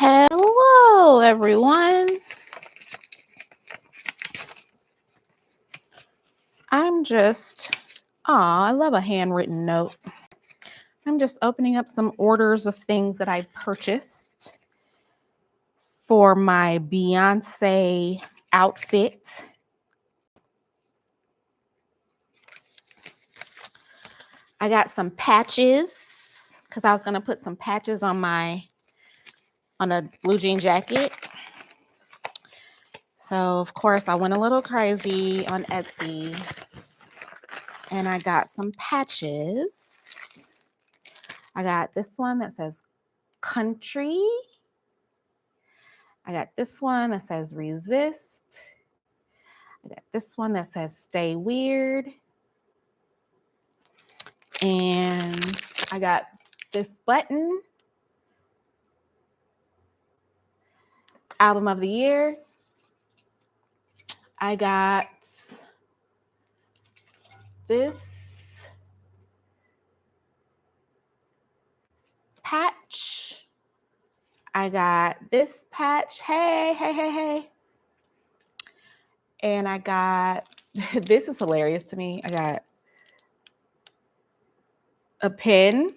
Hello, everyone. I love a handwritten note. I'm just opening up some orders of things that I purchased for my Beyonce outfit. I got some patches because I was going to put some patches on a blue jean jacket. So, of course, I went a little crazy on Etsy and I got some patches. I got this one that says country. I got this one that says resist. I got this one that says stay weird. And I got this button, album of the year. I got this patch. I got this patch. Hey. And I got, this is hilarious to me. I got a pen,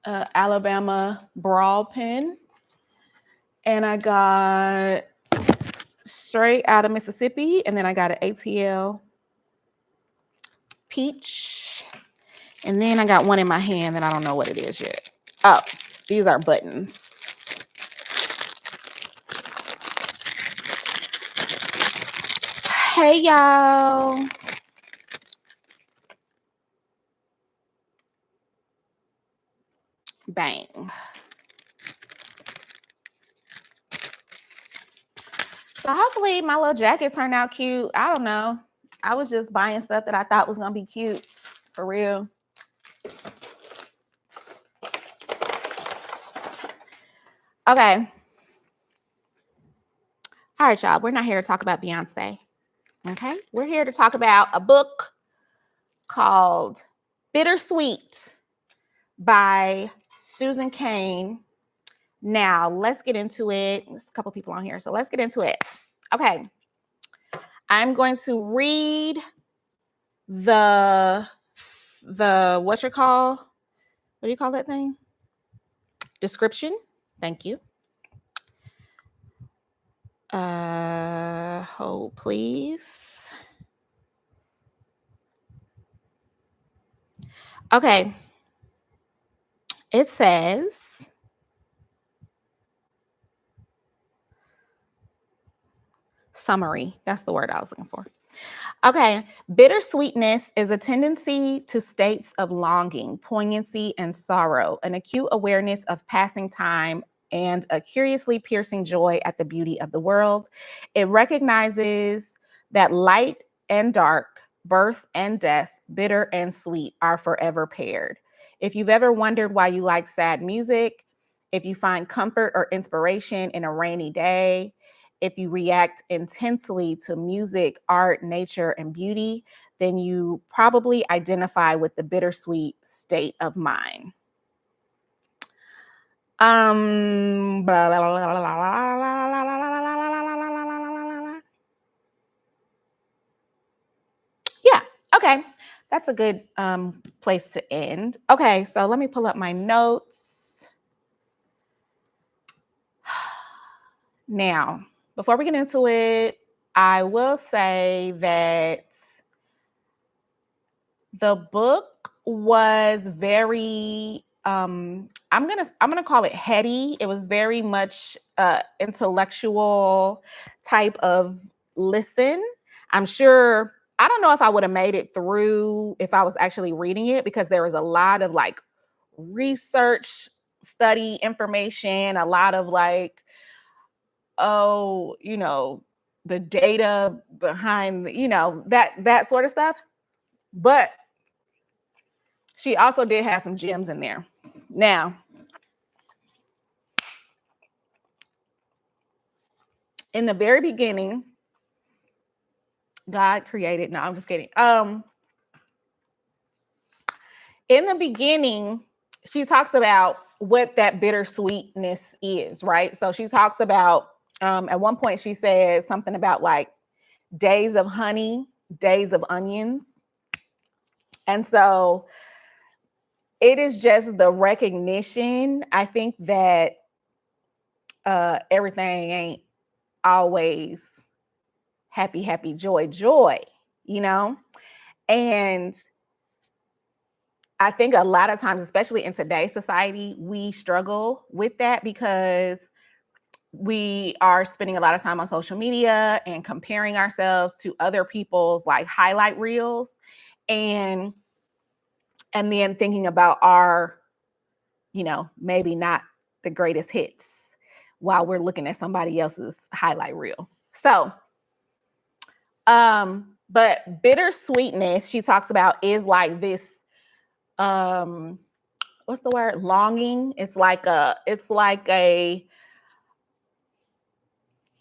Alabama Brawl pen. And I got straight out of Mississippi. And then I got an ATL peach. And then I got one in my hand that I don't know what it is yet. Oh, these are buttons. Hey, y'all. Bang. So hopefully my little jacket turned out cute. I don't know. I was just buying stuff that I thought was going to be cute. For real. Okay. All right, y'all. We're not here to talk about Beyonce. Okay. We're here to talk about a book called Bittersweet by Susan Cain. Now, let's get into it. There's a couple people on here, so let's get into it. Okay. I'm going to read the what do you call that thing? Description. Thank you. Hold, please. Okay. It says, summary. That's the word I was looking for. Okay. Bittersweetness is a tendency to states of longing, poignancy, and sorrow, an acute awareness of passing time, and a curiously piercing joy at the beauty of the world. It recognizes that light and dark, birth and death, bitter and sweet are forever paired. If you've ever wondered why you like sad music, if you find comfort or inspiration in a rainy day, if you react intensely to music, art, nature, and beauty, then you probably identify with the bittersweet state of mind. Yeah, okay. That's a good place to end. Okay, so let me pull up my notes. Now, before we get into it, I will say that the book was very I'm gonna call it heady. It was very much intellectual type of listen. I'm sure, I don't know if I would have made it through if I was actually reading it, because there was a lot of like research, study information, a lot of like, the data behind, that sort of stuff. But she also did have some gems in there. Now, in the very beginning, God created, no, I'm just kidding. In the beginning, she talks about what that bittersweetness is, right? So she talks about, at one point she says something about like days of honey, days of onions. And so it is just the recognition, I think, that everything ain't always happy, happy, joy, joy, you know? And I think a lot of times, especially in today's society, we struggle with that because we are spending a lot of time on social media and comparing ourselves to other people's like highlight reels, and then thinking about our, maybe not the greatest hits while we're looking at somebody else's highlight reel. So, but bittersweetness, she talks about, is like this, what's the word? Longing. It's like a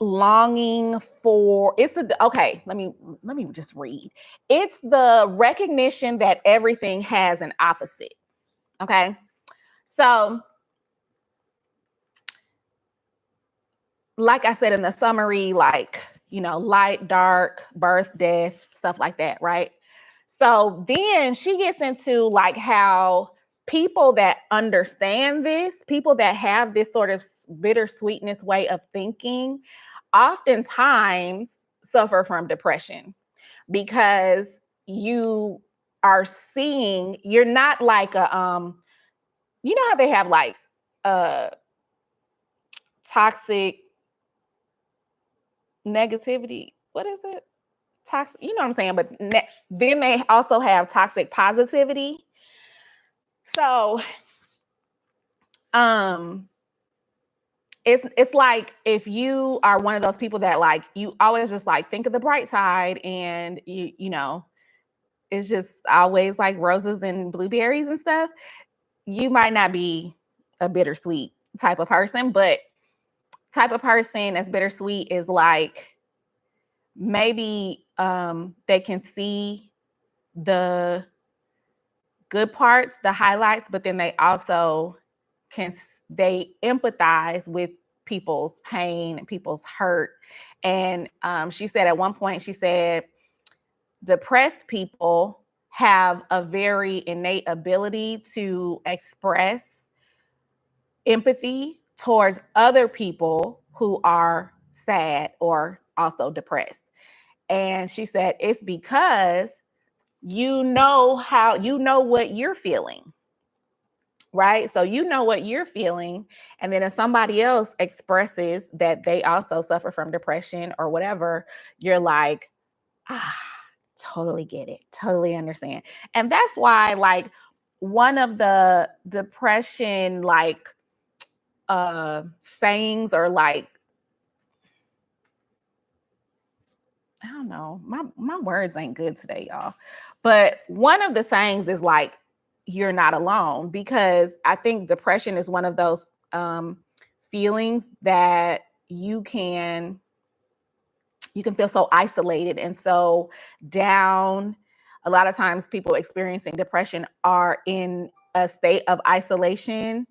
longing for, okay, let me just read. It's the recognition that everything has an opposite. Okay. So, like I said in the summary, like, light, dark, birth, death, stuff like that, right? So then she gets into like how people that understand this, people that have this sort of bittersweetness way of thinking, oftentimes suffer from depression, because you are seeing, you're not like a, you know how they have like toxic negativity. What is it? Toxic, you know what I'm saying? But then they also have toxic positivity. So, it's like if you are one of those people that like, you always just like think of the bright side, and it's just always like roses and blueberries and stuff, you might not be a bittersweet type of person. But type of person that's bittersweet is like, maybe they can see the good parts, the highlights, but then they also they empathize with people's pain and people's hurt. And she said at one point, she said, depressed people have a very innate ability to express empathy towards other people who are sad or also depressed. And she said, it's because you know what you're feeling, right? So you know what you're feeling. And then if somebody else expresses that they also suffer from depression or whatever, you're like, totally get it, totally understand. And that's why, like, one of the depression, like, sayings, or like, I don't know, my words ain't good today, y'all. But one of the sayings is like, you're not alone, because I think depression is one of those feelings that you can feel so isolated and so down. A lot of times people experiencing depression are in a state of isolation,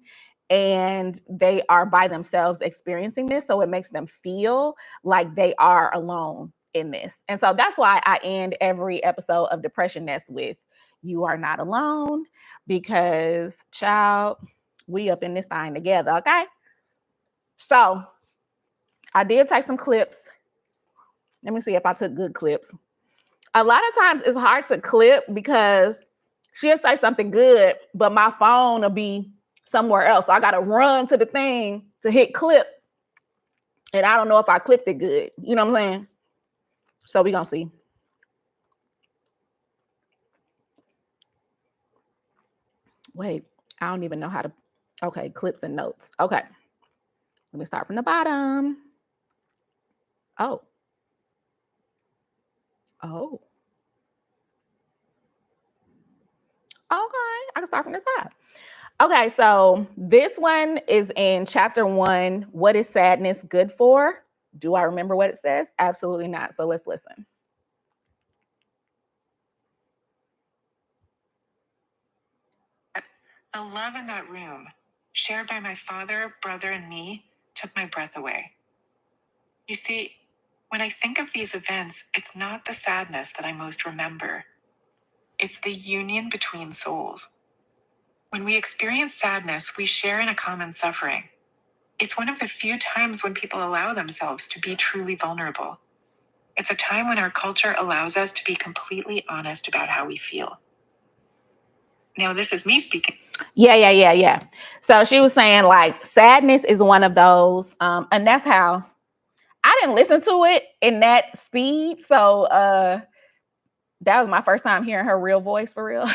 and they are by themselves experiencing this. So it makes them feel like they are alone in this. And so that's why I end every episode of Depression Ness with, you are not alone, because, child, we up in this thing together, okay? So I did take some clips. Let me see if I took good clips. A lot of times it's hard to clip because she'll say something good, but my phone will be somewhere else. So I got to run to the thing to hit clip. And I don't know if I clipped it good. You know what I'm saying? So we're going to see. Wait, I don't even know how to. Okay, clips and notes. Okay. Let me start from the bottom. Oh. Okay. I can start from the top. Okay, so this one is in chapter 1. What is sadness good for? Do I remember what it says? Absolutely not. So let's listen. The love in that room. shared by my father, brother, and me, took my breath away. You see, when I think of these events, it's not the sadness that I most remember. It's the union between souls. When we experience sadness, we share in a common suffering. It's one of the few times when people allow themselves to be truly vulnerable. It's a time when our culture allows us to be completely honest about how we feel. Now, this is me speaking. Yeah. So she was saying like sadness is one of those, and that's how I didn't listen to it in that speed. So that was my first time hearing her real voice for real.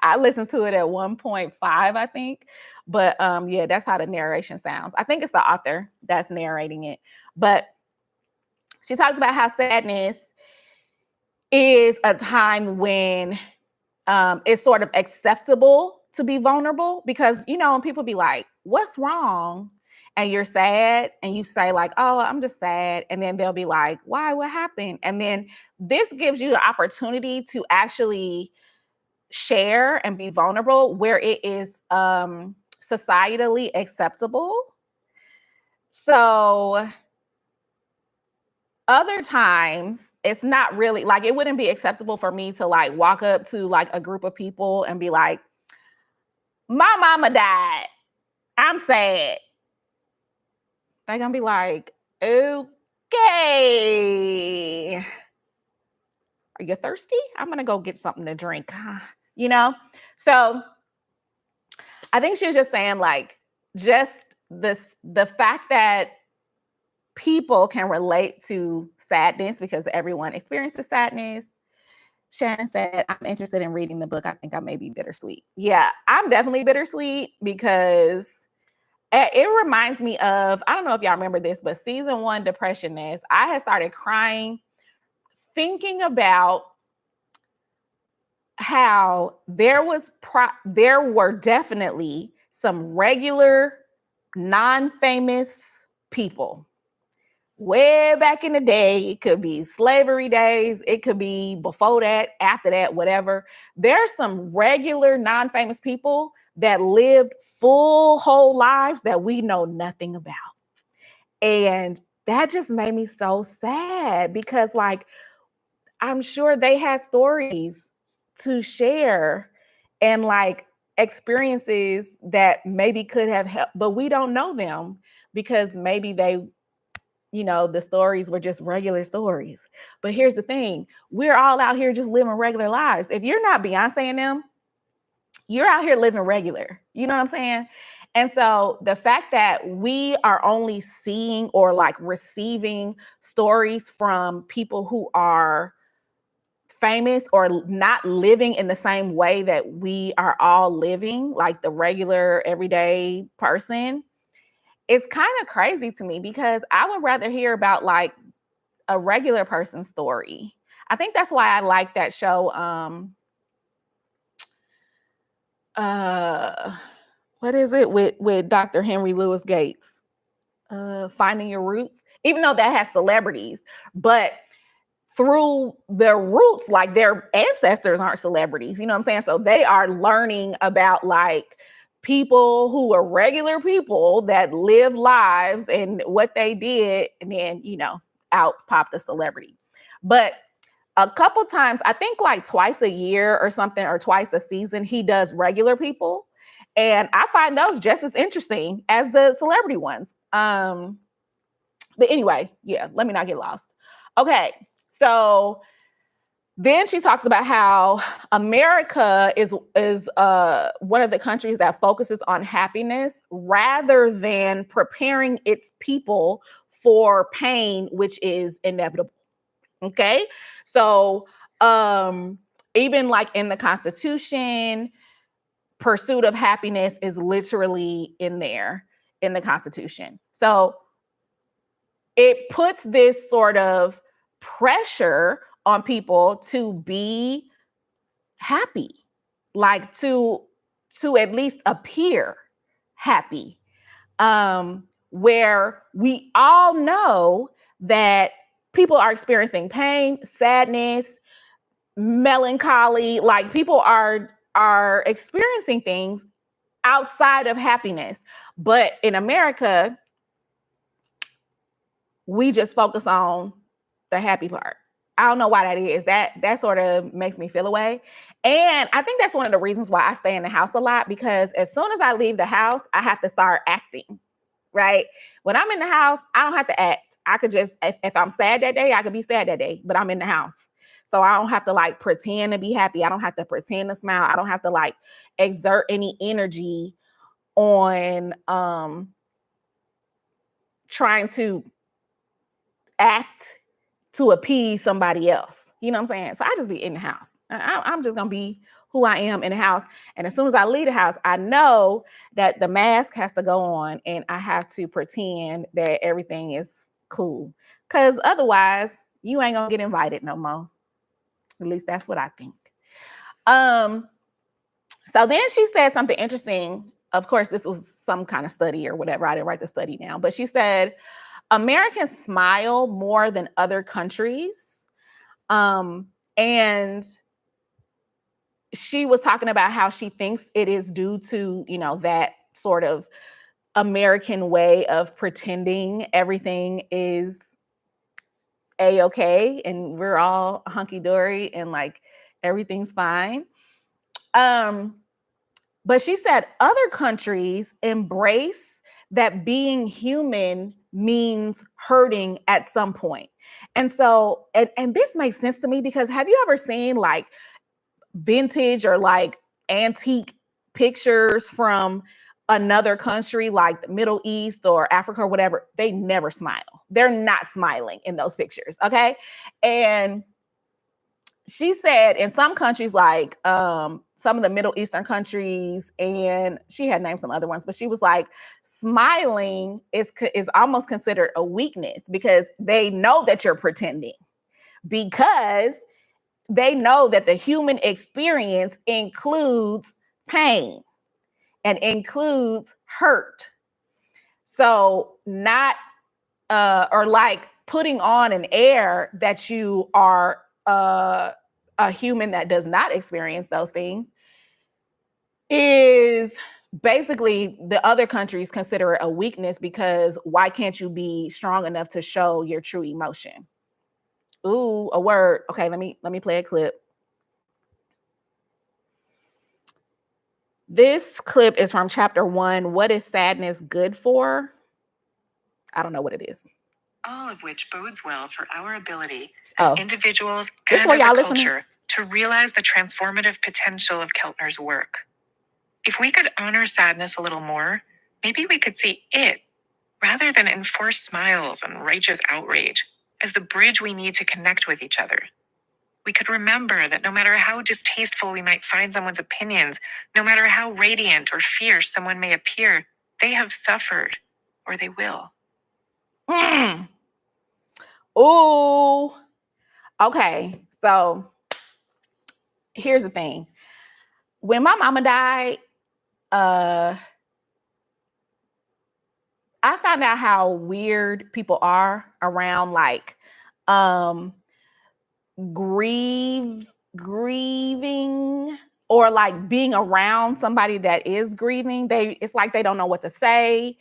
I listened to it at 1.5, I think. But yeah, that's how the narration sounds. I think it's the author that's narrating it. But she talks about how sadness is a time when it's sort of acceptable to be vulnerable, because when people be like, what's wrong, and you're sad and you say like, oh, I'm just sad, and then they'll be like, why, what happened? And then this gives you the opportunity to actually share and be vulnerable where it is societally acceptable. So other times it's not really like, it wouldn't be acceptable for me to like walk up to like a group of people and be like, my mama died, I'm sad. They're gonna be like, okay, are you thirsty? I'm gonna go get something to drink. So I think she was just saying like, just the fact that people can relate to sadness because everyone experiences sadness. Shannon said, I'm interested in reading the book. I think I may be bittersweet. Yeah, I'm definitely bittersweet because it reminds me of, I don't know if y'all remember this, but season 1 Depressionness, I had started crying thinking about how there were definitely some regular, non-famous people. Way back in the day, it could be slavery days, it could be before that, after that, whatever. There's some regular, non-famous people that lived full, whole lives that we know nothing about. And that just made me so sad because, like, I'm sure they had stories to share and, like, experiences that maybe could have helped, but we don't know them because maybe they, the stories were just regular stories. But here's the thing, we're all out here just living regular lives. If you're not Beyonce and them, you're out here living regular. You know what I'm saying? And so the fact that we are only seeing or like receiving stories from people who are famous or not living in the same way that we are all living, like the regular everyday person, it's kind of crazy to me because I would rather hear about like a regular person's story. I think that's why I like that show. What is it with Dr. Henry Louis Gates? Finding Your Roots. Even though that has celebrities, but through their roots, like their ancestors aren't celebrities. You know what I'm saying? So they are learning about like people who are regular people that live lives and what they did, and then out popped the celebrity. But a couple times, I think like twice a year or something, or twice a season, he does regular people. And I find those just as interesting as the celebrity ones. But anyway, yeah, let me not get lost. Okay, so then she talks about how America is one of the countries that focuses on happiness rather than preparing its people for pain, which is inevitable. Okay, so even like in the Constitution, pursuit of happiness is literally in there in the Constitution. So it puts this sort of pressure on people to be happy, like to at least appear happy. Where we all know that people are experiencing pain, sadness, melancholy, like people are experiencing things outside of happiness. But in America, we just focus on the happy part. I don't know why that is. That sort of makes me feel away. And I think that's one of the reasons why I stay in the house a lot, because as soon as I leave the house, I have to start acting, right? When I'm in the house, I don't have to act. I could just, if I'm sad that day, I could be sad that day, but I'm in the house. So I don't have to like pretend to be happy. I don't have to pretend to smile. I don't have to like exert any energy on trying to act to appease somebody else. You know what I'm saying? So I just be in the house. I'm just going to be who I am in the house. And as soon as I leave the house, I know that the mask has to go on and I have to pretend that everything is cool. Because otherwise, you ain't going to get invited no more. At least that's what I think. So then she said something interesting. Of course, this was some kind of study or whatever. I didn't write the study down. But she said, Americans smile more than other countries. And she was talking about how she thinks it is due to, that sort of American way of pretending everything is a-okay and we're all hunky-dory and like everything's fine. But she said other countries embrace that being human means hurting at some point. And so, and this makes sense to me, because have you ever seen like vintage or like antique pictures from another country, like the Middle East or Africa or whatever? They never smile. They're not smiling in those pictures. Okay. And she said in some countries, like some of the Middle Eastern countries, and she had named some other ones, but she was like, smiling is almost considered a weakness because they know that you're pretending, because they know that the human experience includes pain and includes hurt. So not or like putting on an air that you are a human that does not experience those things is basically the other countries consider it a weakness, because why can't you be strong enough to show your true emotion? Ooh, a word. Okay, let me play a clip. This clip is from chapter 1. What is sadness good for? I don't know what it is. All of which bodes well for our ability as individuals this and as a listening? culture to realize the transformative potential of Keltner's work. If we could honor sadness a little more, maybe we could see it, rather than enforced smiles and righteous outrage, as the bridge we need to connect with each other. We could remember that no matter how distasteful we might find someone's opinions, no matter how radiant or fierce someone may appear, they have suffered, or they will. Ooh. Okay, so here's the thing. When my mama died, I found out how weird people are around like grieving or like being around somebody that is grieving. It's like they don't know what to say.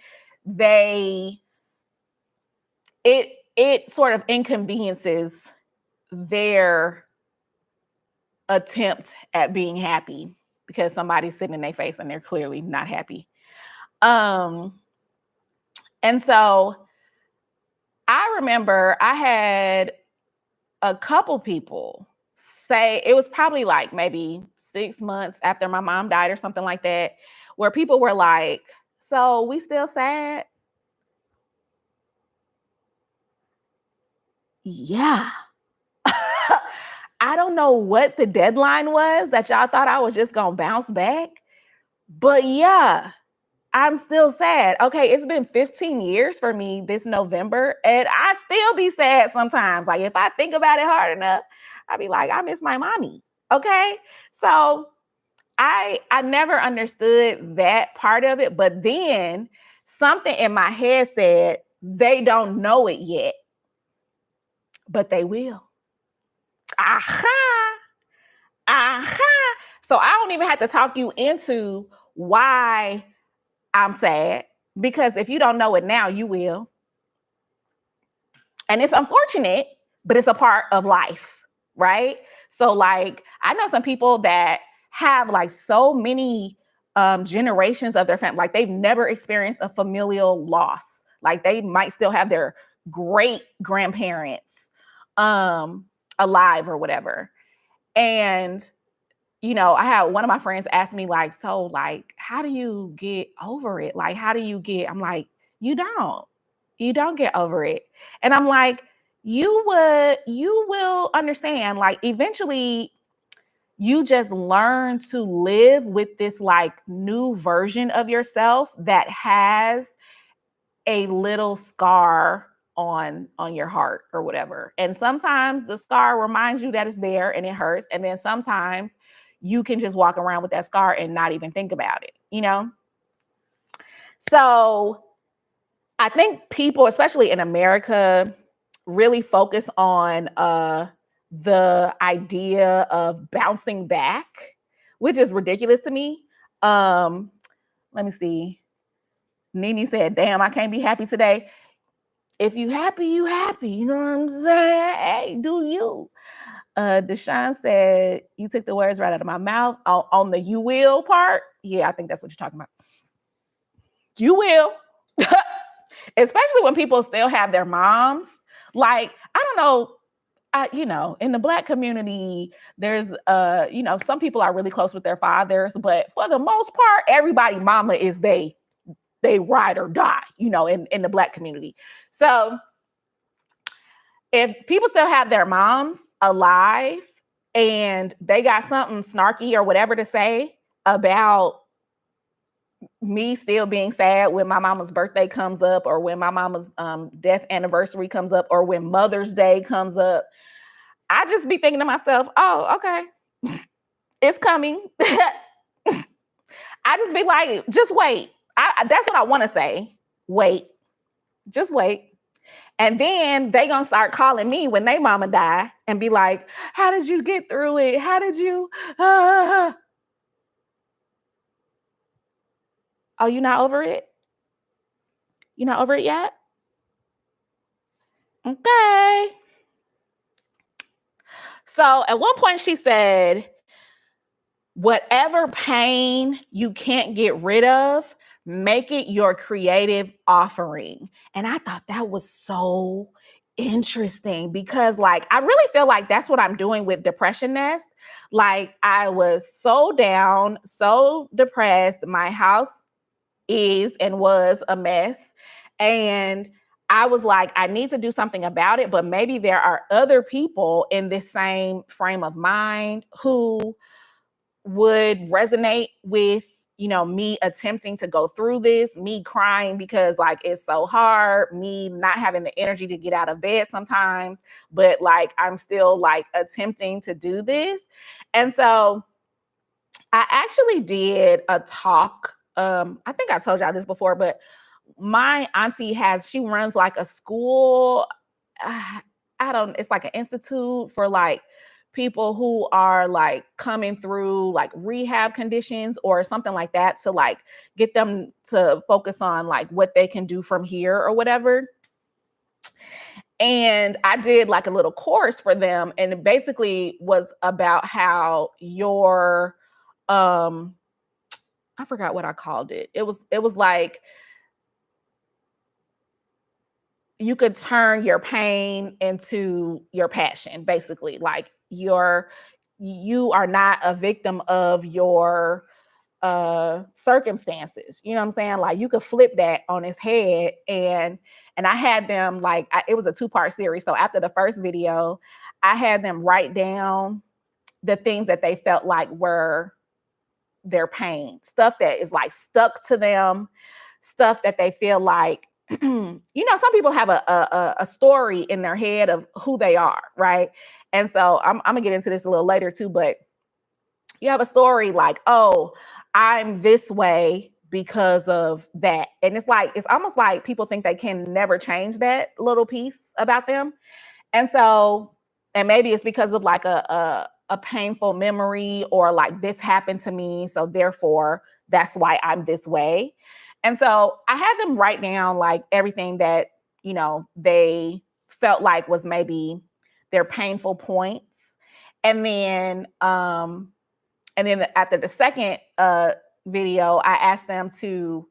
It sort of inconveniences their attempt at being happy, because somebody's sitting in their face and they're clearly not happy. And so I remember I had a couple people say, it was probably like maybe 6 months after my mom died or something like that, where people were like, so we still sad? Yeah. I don't know what the deadline was that y'all thought I was just gonna bounce back, but yeah, I'm still sad. Okay, it's been 15 years for me this November, and I still be sad sometimes. Like if I think about it hard enough, I'd be like, I miss my mommy. Okay, so I never understood that part of it, but then something in my head said they don't know it yet, but they will. Aha. So I don't even have to talk you into why I'm sad, because if you don't know it now, you will. And it's unfortunate, but it's a part of life, right? So like I know some people that have like so many generations of their family, like they've never experienced a familial loss. Like they might still have their great grandparents alive or whatever. And I had one of my friends ask me like, so like, how do you get over it? Like, how do you get, I'm like, you don't, you don't get over it. And I'm like, you will understand, like, eventually you just learn to live with this like new version of yourself that has a little scar on your heart or whatever. And sometimes the scar reminds you that it's there and it hurts. And then sometimes you can just walk around with that scar and not even think about it. So I think people, especially in America, really focus on the idea of bouncing back, which is ridiculous to me. Let me see. Nene said, damn, I can't be happy today. If you happy, you happy. You know what I'm saying? Hey, do you? Deshaun said, you took the words right out of my mouth on the you will part. Yeah, I think that's what you're talking about. You will. Especially when people still have their moms. Like, I don't know, in the Black community, there's, some people are really close with their fathers, but for the most part, everybody mama is they ride or die, in the Black community. So if people still have their moms alive and they got something snarky or whatever to say about me still being sad when my mama's birthday comes up, or when my mama's death anniversary comes up, or when Mother's Day comes up, I just be thinking to myself, oh, okay, it's coming. I just be like, just wait. That's what I want to say. Wait, just wait. And then they gonna start calling me when they mama die and be like, how did you get through it? How did you? Oh, you not over it? You not over it yet? Okay. So at one point she said, whatever pain you can't get rid of, make it your creative offering. And I thought that was so interesting, because like I really feel like that's what I'm doing with Depression Nest. Like I was so down, so depressed. My house is and was a mess. And I was like, I need to do something about it, but maybe there are other people in this same frame of mind who would resonate with me attempting to go through this, me crying because like it's so hard, me not having the energy to get out of bed sometimes, but like I'm still like attempting to do this. And so I actually did a talk. I think I told y'all this before, but my auntie she runs like a school. It's like an institute for like people who are like coming through like rehab conditions or something like that, to like get them to focus on like what they can do from here or whatever. And I did like a little course for them, and it basically was about how your I forgot what I called it. It was like you could turn your pain into your passion, basically. Like you are not a victim of your circumstances. You know what I'm saying? Like you could flip that on its head. And I had them like it was a 2-part series. So after the first video, I had them write down the things that they felt like were their pain, stuff that is like stuck to them, stuff that they feel like, some people have a story in their head of who they are, right? And so I'm gonna get into this a little later too, but you have a story like, oh, I'm this way because of that. And it's almost like people think they can never change that little piece about them. And so, and maybe it's because of like a painful memory, or like this happened to me, so therefore that's why I'm this way. And so I had them write down like everything that, they felt like was maybe their painful points. And then after the second video, I asked them to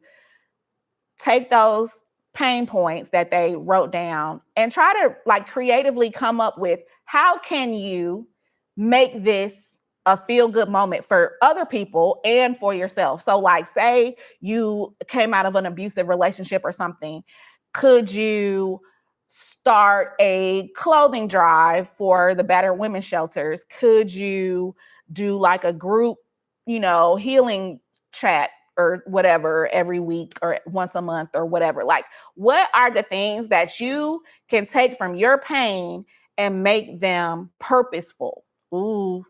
take those pain points that they wrote down and try to like creatively come up with how can you make this a feel good moment for other people and for yourself. So like say you came out of an abusive relationship or something, could you start a clothing drive for the battered women's shelters? Could you do like a group, healing chat or whatever every week or once a month or whatever? Like, what are the things that you can take from your pain and make them purposeful? Ooh,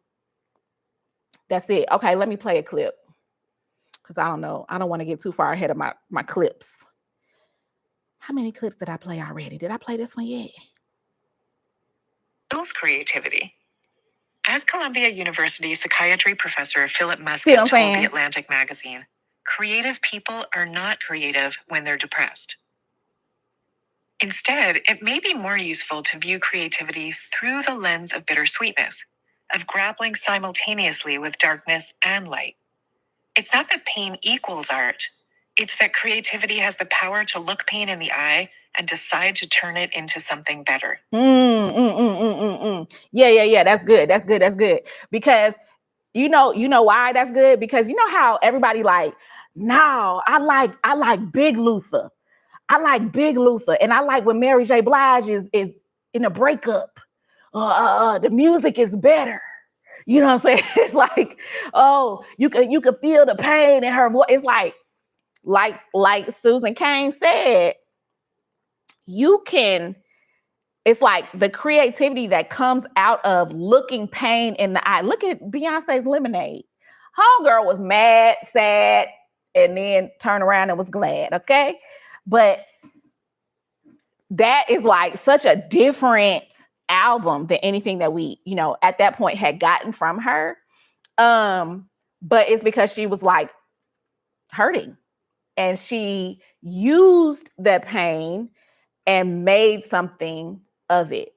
that's it. Okay, let me play a clip because I don't know. I don't want to get too far ahead of my clips. How many clips did I play already? Did I play this one yet? Builds creativity. As Columbia University psychiatry professor Philip Muskin told The Atlantic magazine, creative people are not creative when they're depressed. Instead, it may be more useful to view creativity through the lens of bittersweetness, of grappling simultaneously with darkness and light. It's not that pain equals art. It's that creativity has the power to look pain in the eye and decide to turn it into something better. Yeah. That's good. Because you know why that's good? Because you know how everybody like, no, I like Big Luther. I like Big Luther, and I like when Mary J. Blige is in a breakup. The music is better. You know what I'm saying? It's like, oh, you could feel the pain in her voice. It's like Susan Cain said, it's like the creativity that comes out of looking pain in the eye. Look at Beyonce's Lemonade. Homegirl was mad, sad, and then turned around and was glad, okay? But that is like such a different album than anything that we, at that point had gotten from her. But it's because she was like hurting and she used that pain and made something of it.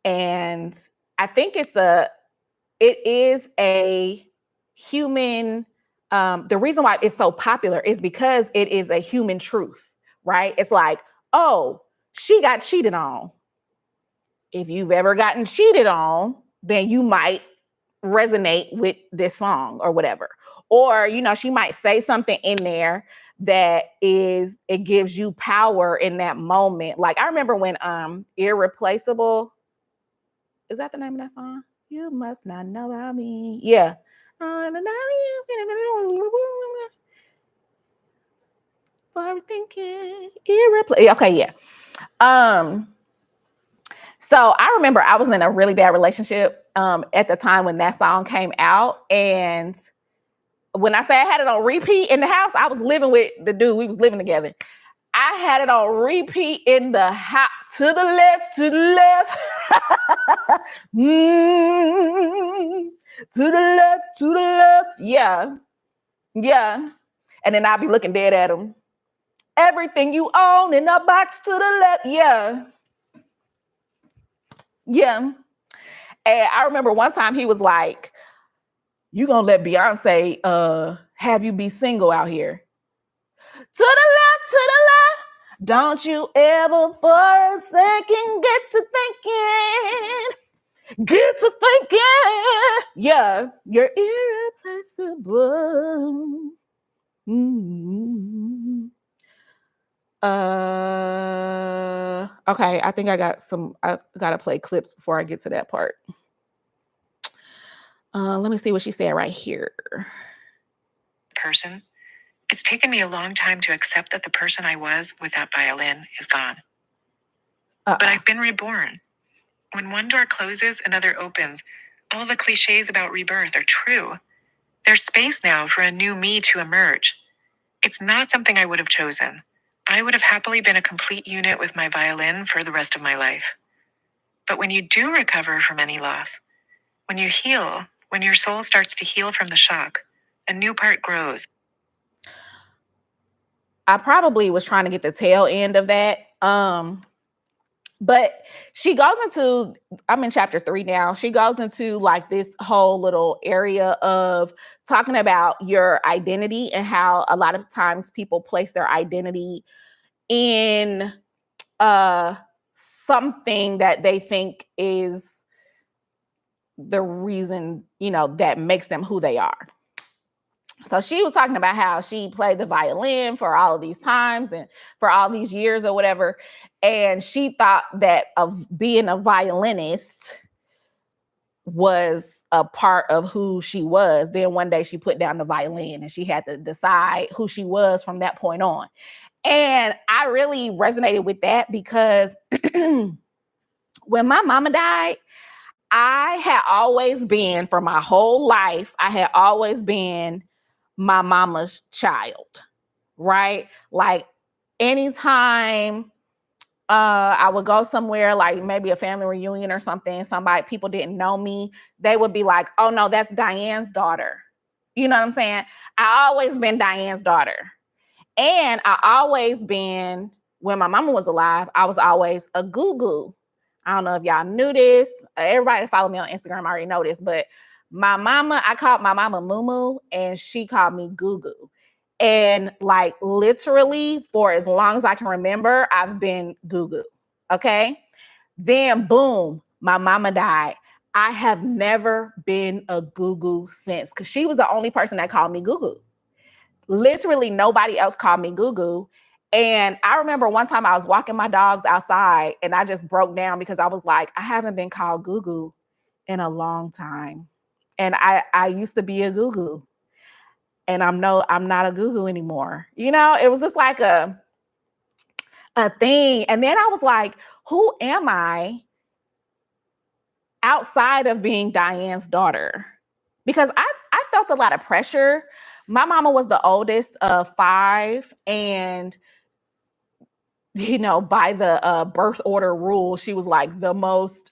And I think it is a human, the reason why it's so popular is because it is a human truth, right? It's like, oh, she got cheated on. If you've ever gotten cheated on, then you might resonate with this song or whatever. Or, she might say something in there that it gives you power in that moment. Like I remember when Irreplaceable, is that the name of that song? You must not know about me. Yeah. For thinking irreplaceable. Okay, yeah. So I remember I was in a really bad relationship at the time when that song came out. And when I say I had it on repeat in the house, I was living with the dude. We was living together. I had it on repeat in the house. To the left, to the left. To the left, to the left. Yeah. Yeah. And then I'll be looking dead at him. Everything you own in a box to the left. Yeah. Yeah. And I remember one time he was like, you gonna let Beyonce have you be single out here? To the left, to the left. Don't you ever for a second get to thinking. Yeah, you're irreplaceable. Mm-hmm. Okay, I think I gotta play clips before I get to that part. Let me see what she said right here. Person. It's taken me a long time to accept that the person I was with that violin is gone. But I've been reborn. When one door closes, another opens. All the cliches about rebirth are true. There's space now for a new me to emerge. It's not something I would have chosen. I would have happily been a complete unit with my violin for the rest of my life. But when you do recover from any loss, when you heal, when your soul starts to heal from the shock, a new part grows. I probably was trying to get the tail end of that. But she goes into, I'm in chapter 3 now. She goes into like this whole little area of talking about your identity and how a lot of times people place their identity in uh something that they think is the reason, that makes them who they are. So she was talking about how she played the violin for all of these times and for all these years or whatever. And she thought that of being a violinist was a part of who she was. Then one day she put down the violin and she had to decide who she was from that point on. And I really resonated with that because when my mama died, I had always been, for my whole life, I had always been my mama's child, right? Like anytime I would go somewhere, like maybe a family reunion or something, people didn't know me, they would be like, oh no, that's Diane's daughter. You know what I'm saying? I always been Diane's daughter. And I always been, when my mama was alive, I was always a goo-goo. I don't know if y'all knew this. Everybody that follow me on Instagram already know this, but I called my mama Moo and she called me Goo Goo. And like literally for as long as I can remember, I've been Goo Goo. Okay. Then boom, my mama died. I have never been a Goo Goo since because she was the only person that called me Goo Goo. Literally nobody else called me Goo Goo. And I remember one time I was walking my dogs outside and I just broke down because I was like, I haven't been called Goo Goo in a long time. And I used to be a Goo Goo. And I'm not a Goo Goo anymore. It was just like a thing. And then I was like, who am I outside of being Diane's daughter? Because I felt a lot of pressure. My mama was the oldest of 5, and by the birth order rule, she was like the most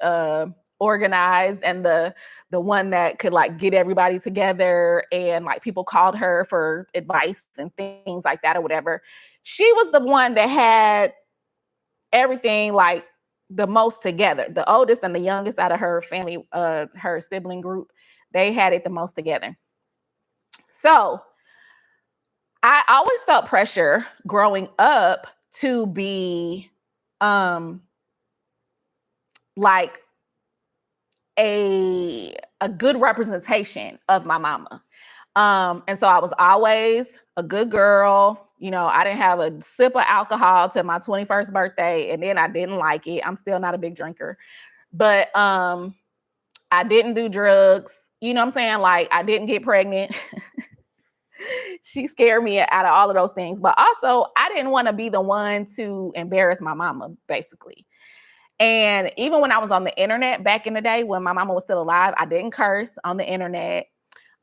organized and the one that could like get everybody together, and like people called her for advice and things like that or whatever. She was the one that had everything like the most together. The oldest and the youngest out of her family, her sibling group, they had it the most together. So I always felt pressure growing up to be like a good representation of my mama. And so I was always a good girl. I didn't have a sip of alcohol till my 21st birthday, and then I didn't like it. I'm still not a big drinker. But I didn't do drugs. You know what I'm saying? Like I didn't get pregnant. She scared me out of all of those things. But also, I didn't want to be the one to embarrass my mama, basically. And even when I was on the internet back in the day, when my mama was still alive, I didn't curse on the internet.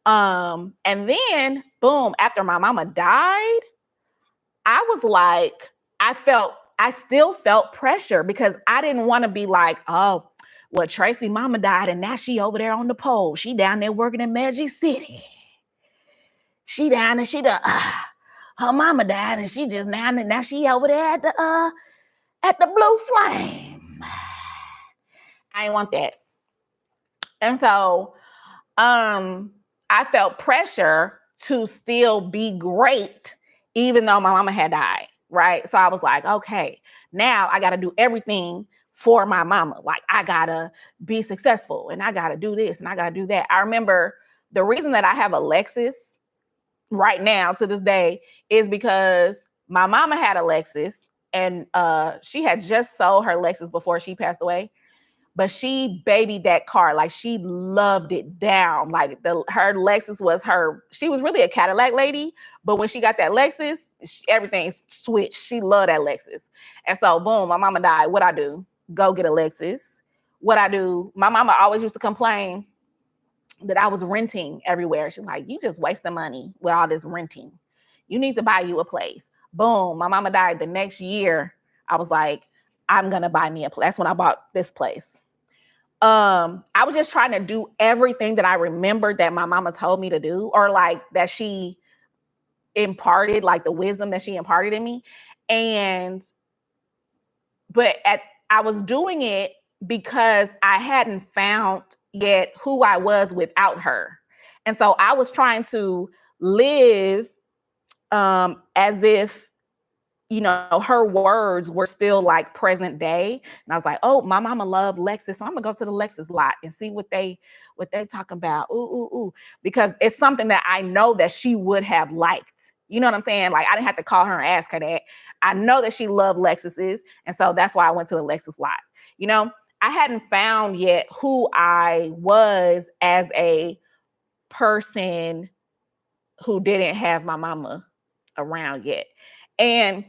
And then, boom, after my mama died, I was like, I still felt pressure because I didn't want to be like, oh, well, Tracy mama died and now she over there on the pole. She down there working in Magic City. She down and her mama died and she just now she over there at the Blue Flame. I didn't want that. And so I felt pressure to still be great, even though my mama had died, right? So I was like, okay, now I got to do everything for my mama. Like I got to be successful and I got to do this and I got to do that. I remember the reason that I have a Lexus right now to this day is because my mama had a Lexus and she had just sold her Lexus before she passed away. But she babied that car. Like she loved it down. Like her Lexus was she was really a Cadillac lady. But when she got that Lexus, everything switched. She loved that Lexus. And so boom, my mama died. What I do? Go get a Lexus. What I do? My mama always used to complain that I was renting everywhere. She's like, you just wasting money with all this renting. You need to buy you a place. Boom, my mama died the next year. I was like, I'm going to buy me a place. That's when I bought this place. I was just trying to do everything that I remembered that my mama told me to do, or like that she imparted, like the wisdom that she imparted in me. And I was doing it because I hadn't found yet who I was without her. And so I was trying to live as if, her words were still like present day. And I was like, oh, my mama loved Lexus. So I'm gonna go to the Lexus lot and see what they talk about. Ooh, ooh, ooh. Because it's something that I know that she would have liked. You know what I'm saying? Like, I didn't have to call her and ask her that. I know that she loved Lexuses. And so that's why I went to the Lexus lot. I hadn't found yet who I was as a person who didn't have my mama around yet. And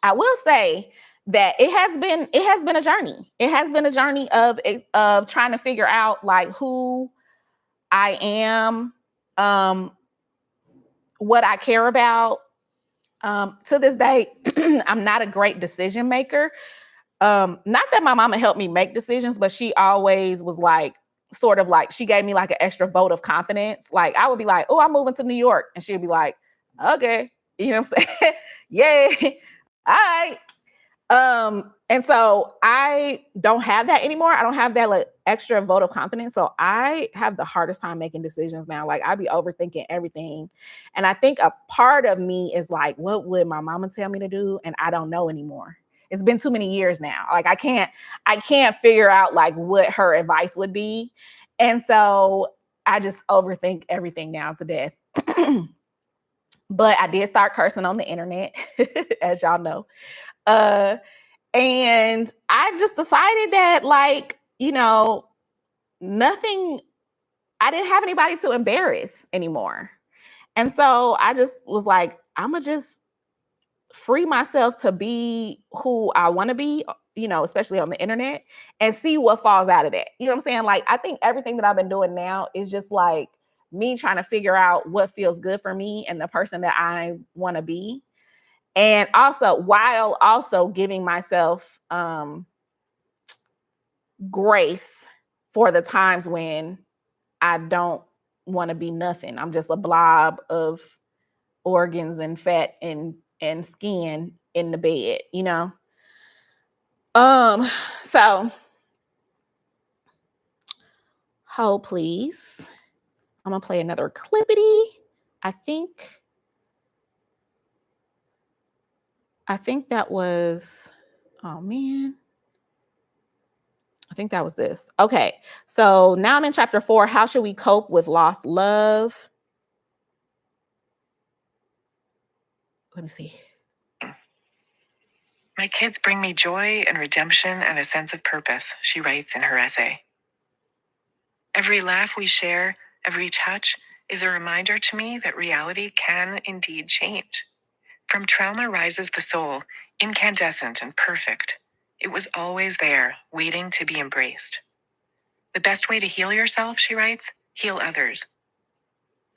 I will say that it has been a journey. It has been a journey of trying to figure out like who I am, what I care about. To this day, I'm not a great decision maker. Not that my mama helped me make decisions, but she always was like, sort of like, she gave me like an extra vote of confidence. Like, I would be like, oh, I'm moving to New York. And she'd be like, okay. You know what I'm saying? Yay. All right. And so I don't have that anymore. I don't have that like extra vote of confidence. So I have the hardest time making decisions now. Like, I be overthinking everything. And I think a part of me is like, what would my mama tell me to do? And I don't know anymore. It's been too many years now. Like, I can't figure out like what her advice would be. And so I just overthink everything now to death. But I did start cursing on the internet, as y'all know. And I just decided that, like, nothing, I didn't have anybody to embarrass anymore. And so I just was like, I'm going to just free myself to be who I want to be, especially on the internet, and see what falls out of that. You know what I'm saying? Like, I think everything that I've been doing now is just like me trying to figure out what feels good for me and the person that I want to be. And also, while also giving myself grace for the times when I don't want to be nothing. I'm just a blob of organs and fat and skin in the bed. So hold please. I'm gonna play another clippity. I think that was, oh man. I think that was this. Okay. So now I'm in chapter 4. How should we cope with lost love? Let me see. My kids bring me joy and redemption and a sense of purpose, she writes in her essay. Every laugh we share, every touch, is a reminder to me that reality can indeed change. From trauma rises the soul, incandescent and perfect. It was always there, waiting to be embraced. The best way to heal yourself, she writes, heal others.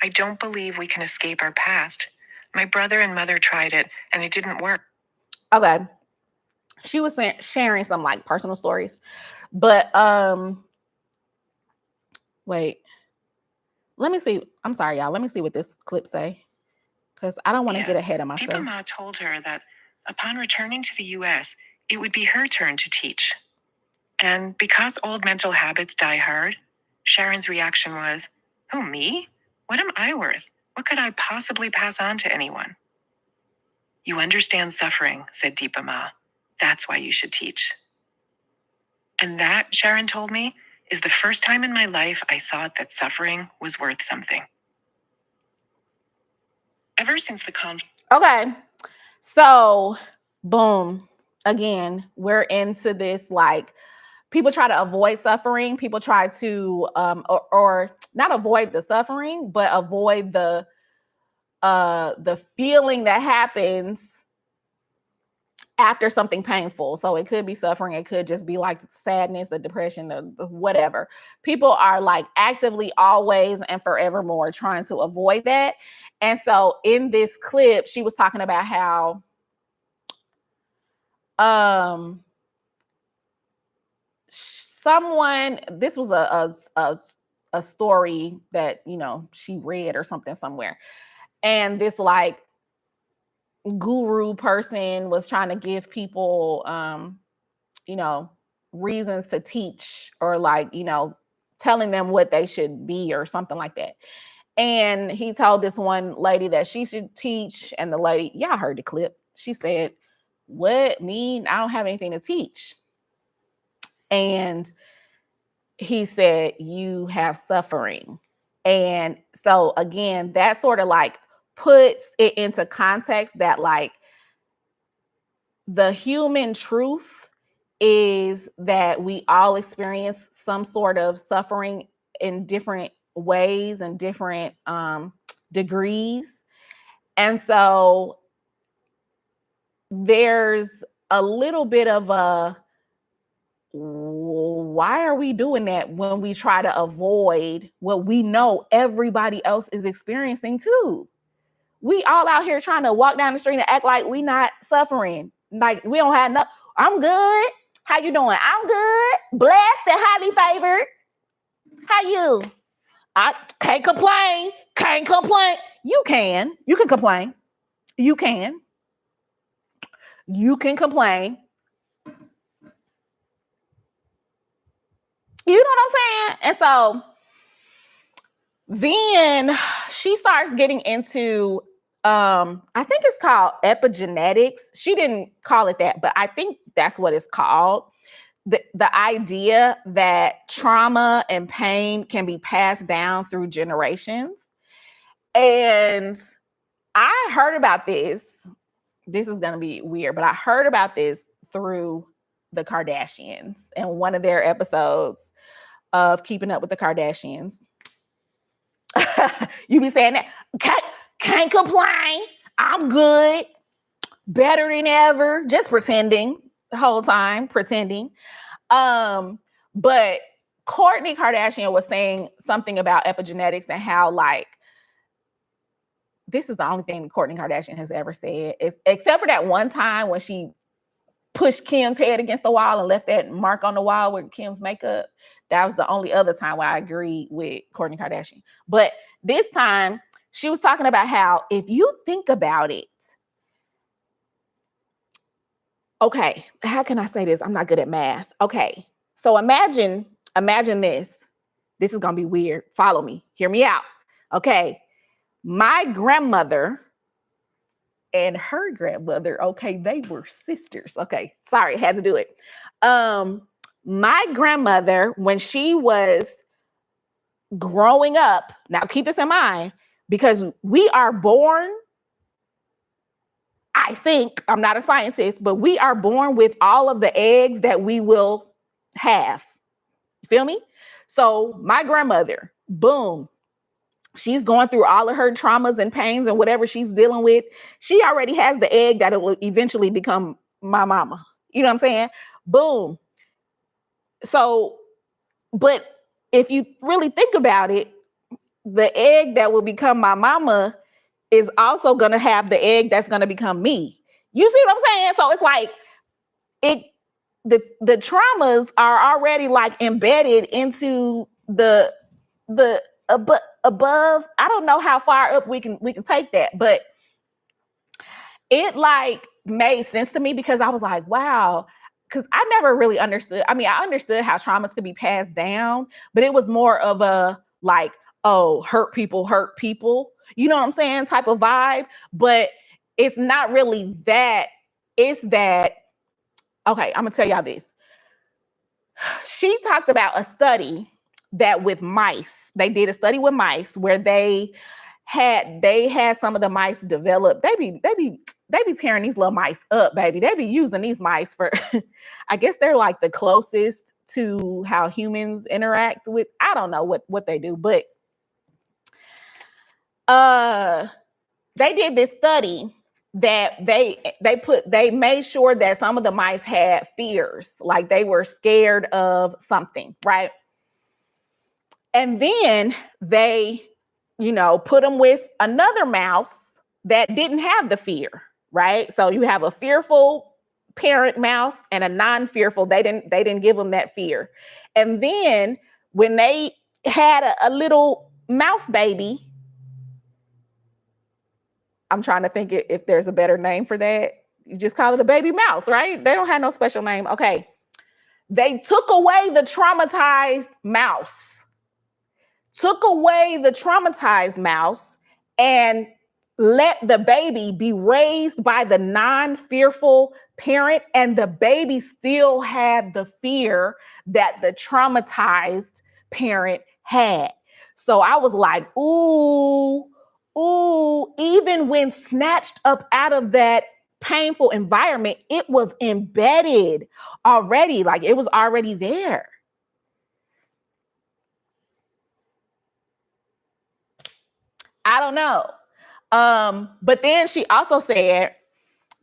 I don't believe we can escape our past. My brother and mother tried it, and it didn't work. Okay. She was sharing some like personal stories, but wait. Let me see. I'm sorry, y'all. Let me see what this clip say, because I don't want to get ahead of myself. Deepa Ma told her that upon returning to the U.S., it would be her turn to teach. And because old mental habits die hard, Sharon's reaction was, "Who, me? What am I worth? What could I possibly pass on to anyone?" You understand suffering, said Deepa Ma. That's why you should teach. And that, Sharon told me, is the first time in my life I thought that suffering was worth something. Ever since the conflict. Okay. So, boom. Again, we're into this like people try to avoid suffering. People try to or not avoid the suffering, but avoid the feeling that happens after something painful. So it could be suffering, it could just be like sadness, the depression, the whatever. People are like actively always and forevermore trying to avoid that. And so in this clip, she was talking about how someone, this was a story that she read or something somewhere, And this like guru person was trying to give people, you know, reasons to teach, or like, you know, telling them what they should be or something like that. And he told this one lady that she should teach. And the lady, y'all heard the clip. She said, "What, me? I don't have anything to teach." And he said, "You have suffering." And so again, that sort of like puts it into context that like the human truth is that we all experience some sort of suffering in different ways and different degrees. And so there's a little bit of a, why are we doing that when we try to avoid what we know everybody else is experiencing too? We all out here trying to walk down the street and act like we not suffering. Like we don't have enough. I'm good. How you doing? I'm good. Blessed and highly favored. How you? I can't complain. Can't complain. You can. You can complain. You can. You can complain. You know what I'm saying? And so then she starts getting into I think it's called epigenetics. She didn't call it that, but I think that's what it's called. The idea that trauma and pain can be passed down through generations. And I heard about this. This is going to be weird, but I heard about this through the Kardashians and one of their episodes of Keeping Up with the Kardashians. You be saying that, can't complain. I'm good. Better than ever. Just pretending the whole time, pretending. But Kourtney Kardashian was saying something about epigenetics and how like, this is the only thing Kourtney Kardashian has ever said, is except for that one time when she pushed Kim's head against the wall and left that mark on the wall with Kim's makeup. That was the only other time where I agreed with Kourtney Kardashian. But this time she was talking about how if you think about it, okay, how can I say this? I'm not good at math. Okay, so imagine this. This is going to be weird. Follow me. Hear me out. Okay, my grandmother and her grandmother, okay, they were sisters. Okay, sorry, had to do it. My grandmother, when she was growing up, now keep this in mind, because we are born, I think, I'm not a scientist, but we are born with all of the eggs that we will have. You feel me? So my grandmother, boom, she's going through all of her traumas and pains and whatever she's dealing with. She already has the egg that it will eventually become my mama. You know what I'm saying? Boom. So, but if you really think about it, the egg that will become my mama is also going to have the egg that's going to become me. You see what I'm saying? So it's like it, the traumas are already like embedded into the above. I don't know how far up we can take that, but it like made sense to me because I was like, wow, because I never really understood. I mean, I understood how traumas could be passed down, but it was more of a like, oh, hurt people. You know what I'm saying? Type of vibe. But it's not really that. It's that, okay, I'm gonna tell y'all this. She talked about a study that with mice, they did a study with mice where they had some of the mice develop. They be tearing these little mice up, baby. They be using these mice for, I guess they're like the closest to how humans interact with. I don't know what they do, but they did this study that they made sure that some of the mice had fears, like they were scared of something, right? And then they, put them with another mouse that didn't have the fear, right? So you have a fearful parent mouse and a non-fearful. They didn't give them that fear. And then when they had a little mouse baby, I'm trying to think if there's a better name for that. You just call it a baby mouse, right? They don't have no special name. Okay. They took away the traumatized mouse, and let the baby be raised by the non-fearful parent, and the baby still had the fear that the traumatized parent had. So I was like, ooh, even when snatched up out of that painful environment, it was embedded already, like it was already there. I don't know. But then she also said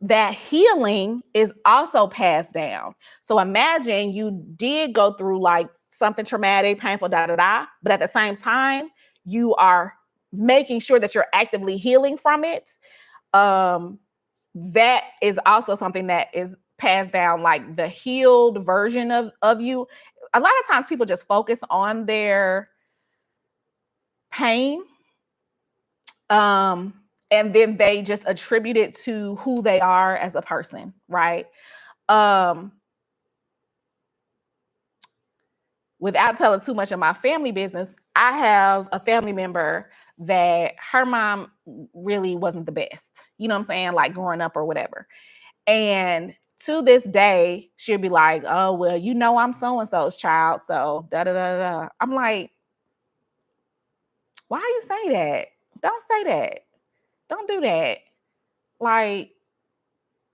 that healing is also passed down. So imagine you did go through like something traumatic, painful, but at the same time, you are making sure that you're actively healing from it. That is also something that is passed down, like the healed version of you. A lot of times people just focus on their pain, and then they just attribute it to who they are as a person, right? Without telling too much of my family business, I have a family member that her mom really wasn't the best. You know what I'm saying? Like growing up or whatever. And to this day, she'll be like, oh, well, you know, I'm so-and-so's child. So da da da da. I'm like, why you say that? Don't say that. Don't do that. Like,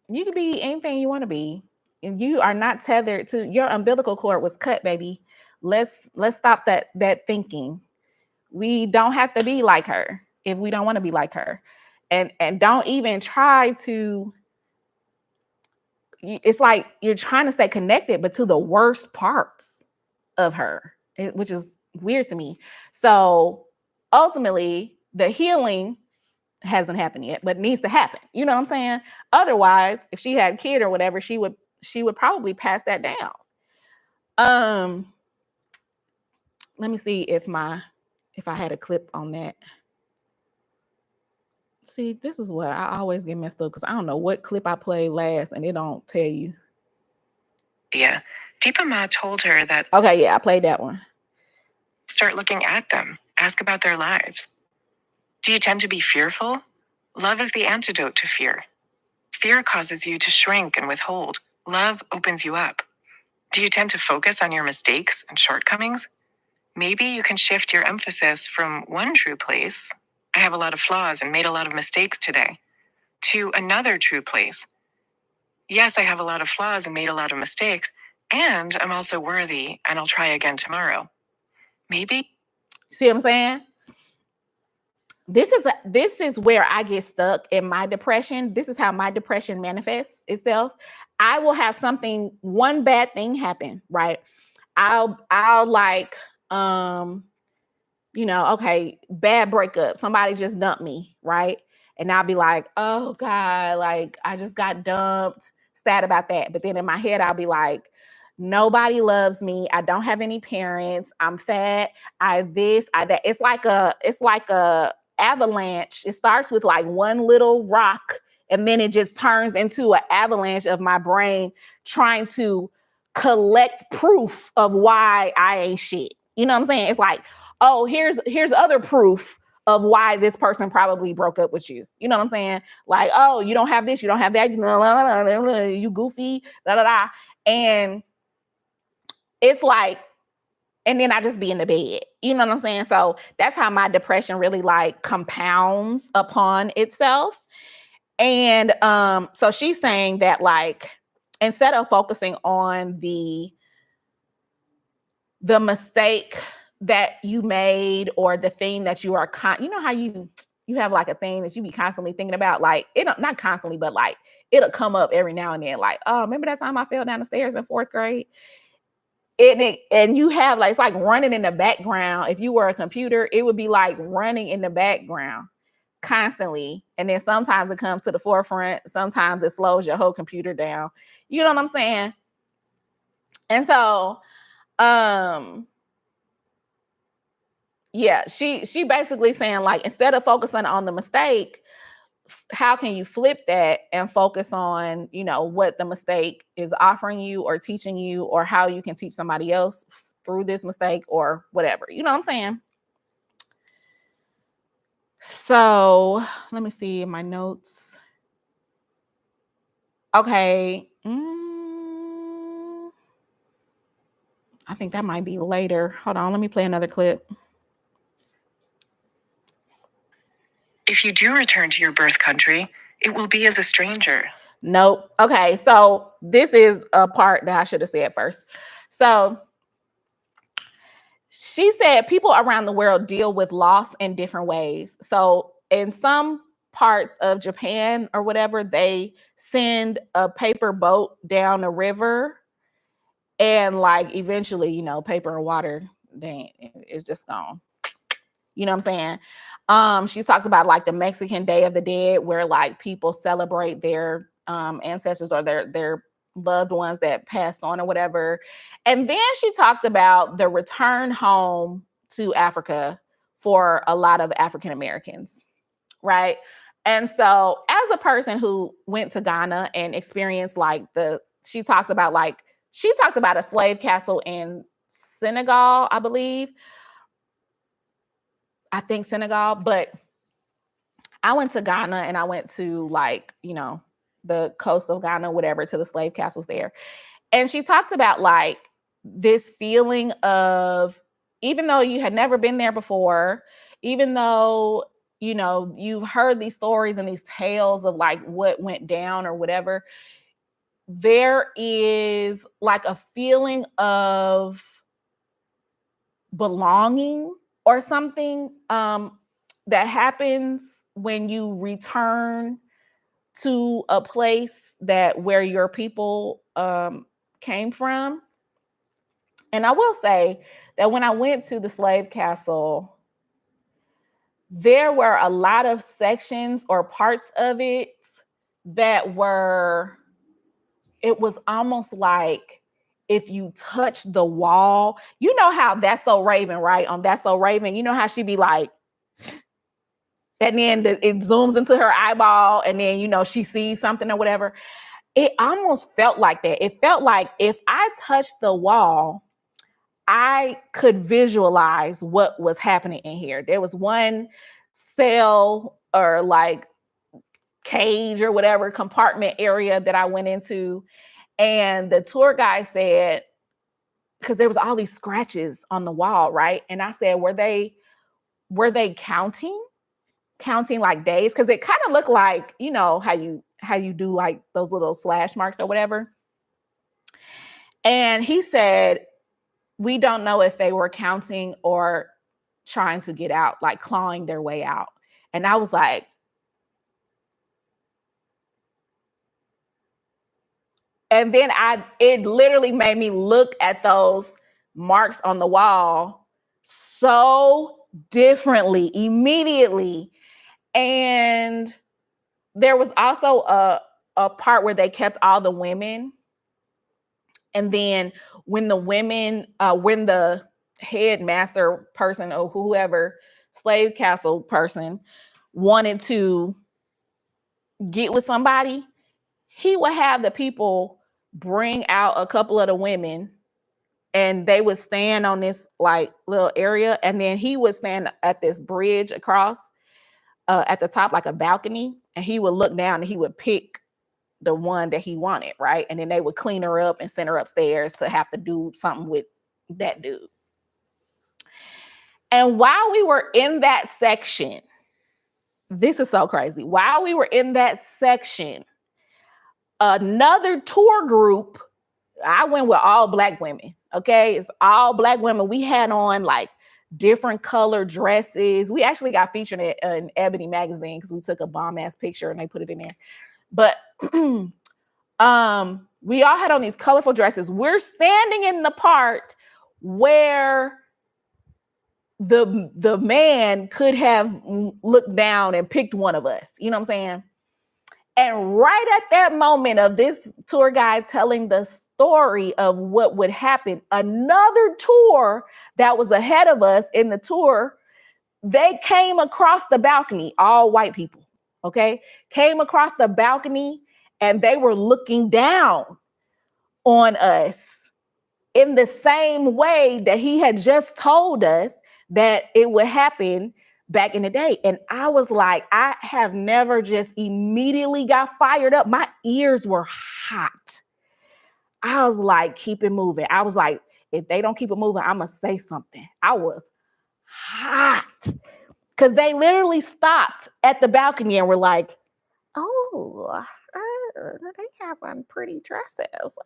you can be anything you want to be. And you are not tethered to your umbilical cord was cut, baby. Let's stop that thinking. We don't have to be like her if we don't want to be like her. And don't even try to, it's like you're trying to stay connected, but to the worst parts of her, which is weird to me. So ultimately, the healing hasn't happened yet, but needs to happen. You know what I'm saying? Otherwise, if she had a kid or whatever, she would probably pass that down. Let me see if I had a clip on that. See, this is what I always get messed up because I don't know what clip I played last and it don't tell you. Yeah. Deepa Ma told her that. Okay, yeah, I played that one. Start looking at them. Ask about their lives. Do you tend to be fearful? Love is the antidote to fear. Fear causes you to shrink and withhold. Love opens you up. Do you tend to focus on your mistakes and shortcomings? Maybe you can shift your emphasis from one true place, I have a lot of flaws and made a lot of mistakes today, to another true place. Yes, I have a lot of flaws and made a lot of mistakes, and I'm also worthy and I'll try again tomorrow. Maybe. See what I'm saying? This is where I get stuck in my depression. This is how my depression manifests itself. I will have one bad thing happen, right? I'll like, okay, bad breakup. Somebody just dumped me, right? And I'll be like, oh God, like I just got dumped. Sad about that. But then in my head, I'll be like, nobody loves me. I don't have any parents. I'm fat. I that. It's like a avalanche. It starts with like one little rock, and then it just turns into an avalanche of my brain trying to collect proof of why I ain't shit. You know what I'm saying? It's like, oh, here's other proof of why this person probably broke up with you. You know what I'm saying? Like, oh, you don't have this, you don't have that, you goofy, da da da. And it's like, and then I just be in the bed. You know what I'm saying? So that's how my depression really like compounds upon itself. And so she's saying that like instead of focusing on the mistake that you made or the thing that you are you know how you have like a thing that you be constantly thinking about, like it not constantly, but like it'll come up every now and then, like, oh, remember that time I fell down the stairs in 4th grade? And you have like, it's like running in the background. If you were a computer, it would be like running in the background constantly. And then sometimes it comes to the forefront. Sometimes it slows your whole computer down. You know what I'm saying? And so, yeah, she basically saying like, instead of focusing on the mistake, how can you flip that and focus on, what the mistake is offering you or teaching you, or how you can teach somebody else through this mistake or whatever. You know what I'm saying? So let me see my notes. Okay. I think that might be later. Hold on. Let me play another clip. If you do return to your birth country, it will be as a stranger. Nope. Okay. So this is a part that I should have said first. So she said people around the world deal with loss in different ways. So in some parts of Japan or whatever, they send a paper boat down a river, and like eventually, paper and water, it's just gone. You know what I'm saying? She talks about like the Mexican Day of the Dead, where like people celebrate their ancestors or their loved ones that passed on or whatever. And then she talked about the return home to Africa for a lot of African Americans, right? And so, as a person who went to Ghana and experienced she talked about a slave castle in Senegal, I believe. I think Senegal, but I went to Ghana and I went to the coast of Ghana, whatever, to the slave castles there. And she talks about like this feeling of, even though you had never been there before, even though, you've heard these stories and these tales of like what went down or whatever, there is like a feeling of belonging or something that happens when you return to a place where your people came from. And I will say that when I went to the slave castle, there were a lot of sections or parts of it that it was almost like if you touch the wall, you know how That's So Raven, right? On That's So Raven, you know how she be like, and then it zooms into her eyeball, and then, she sees something or whatever. It almost felt like that. It felt like if I touched the wall, I could visualize what was happening in here. There was one cell or like cage or whatever compartment area that I went into, and the tour guide said, because there was all these scratches on the wall, right? And I said, were they counting like days? Because it kind of looked like, how you do like those little slash marks or whatever. And he said, we don't know if they were counting or trying to get out, like clawing their way out. And I was like, and then it literally made me look at those marks on the wall so differently immediately. And there was also a part where they kept all the women. And then when when the headmaster person or whoever, slave castle person, wanted to get with somebody, he would have the people bring out a couple of the women, and they would stand on this like little area, and then he would stand at this bridge across at the top, like a balcony, and he would look down and he would pick the one that he wanted, right? And then they would clean her up and send her upstairs to have to do something with that dude. And while we were in that section, this is so crazy. While we were in that section, another tour group, I went with all Black women, okay? It's all Black women. We had on like different color dresses. We actually got featured in Ebony magazine because we took a bomb ass picture and they put it in there. But we all had on these colorful dresses. We're standing in the part where the man could have looked down and picked one of us. You know what I'm saying? And right at that moment of this tour guide telling the story of what would happen, another tour that was ahead of us in the tour, they came across the balcony, all white people. okay, came across the balcony and they were looking down on us in the same way that he had just told us that it would happen back in the day. And I was like, I have never just immediately got fired up. My ears were hot. I was like, keep it moving. I was like, if they don't keep it moving, I'm going to say something. I was hot because they literally stopped at the balcony and were like, oh, they have on pretty dresses.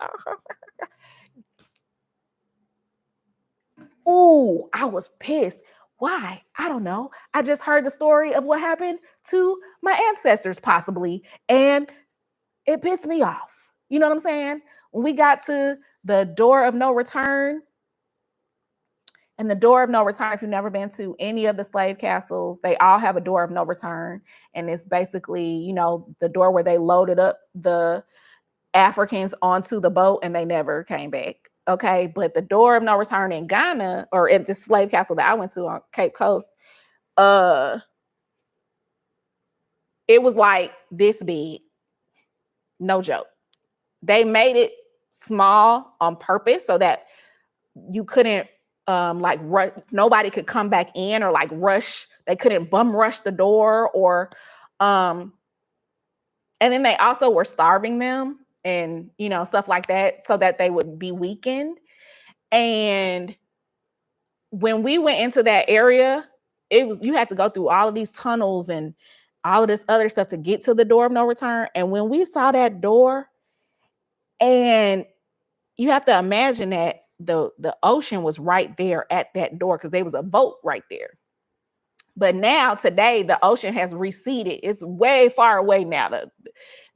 Ooh, I was pissed. Why? I don't know. I just heard the story of what happened to my ancestors, possibly, and it pissed me off. You know what I'm saying? When we got to the door of no return, and the door of no return, if you've never been to any of the slave castles, they all have a door of no return. And it's basically, you know, the door where they loaded up the Africans onto the boat and they never came back. Okay. But the door of no return in Ghana, or at the slave castle that I went to on Cape Coast, uh, it was like this big. No joke. They made it small on purpose so that you couldn't nobody could come back in or like rush. They couldn't bum rush the door or and then they also were starving them and you know stuff like that so that they would be weakened. And when we went into that area, it was you had to go through all of these tunnels and all of this other stuff to get to the door of no return. And when we saw that door, and you have to imagine that the ocean was right there at that door because there was a boat right there. But now today the ocean has receded. It's way far away now.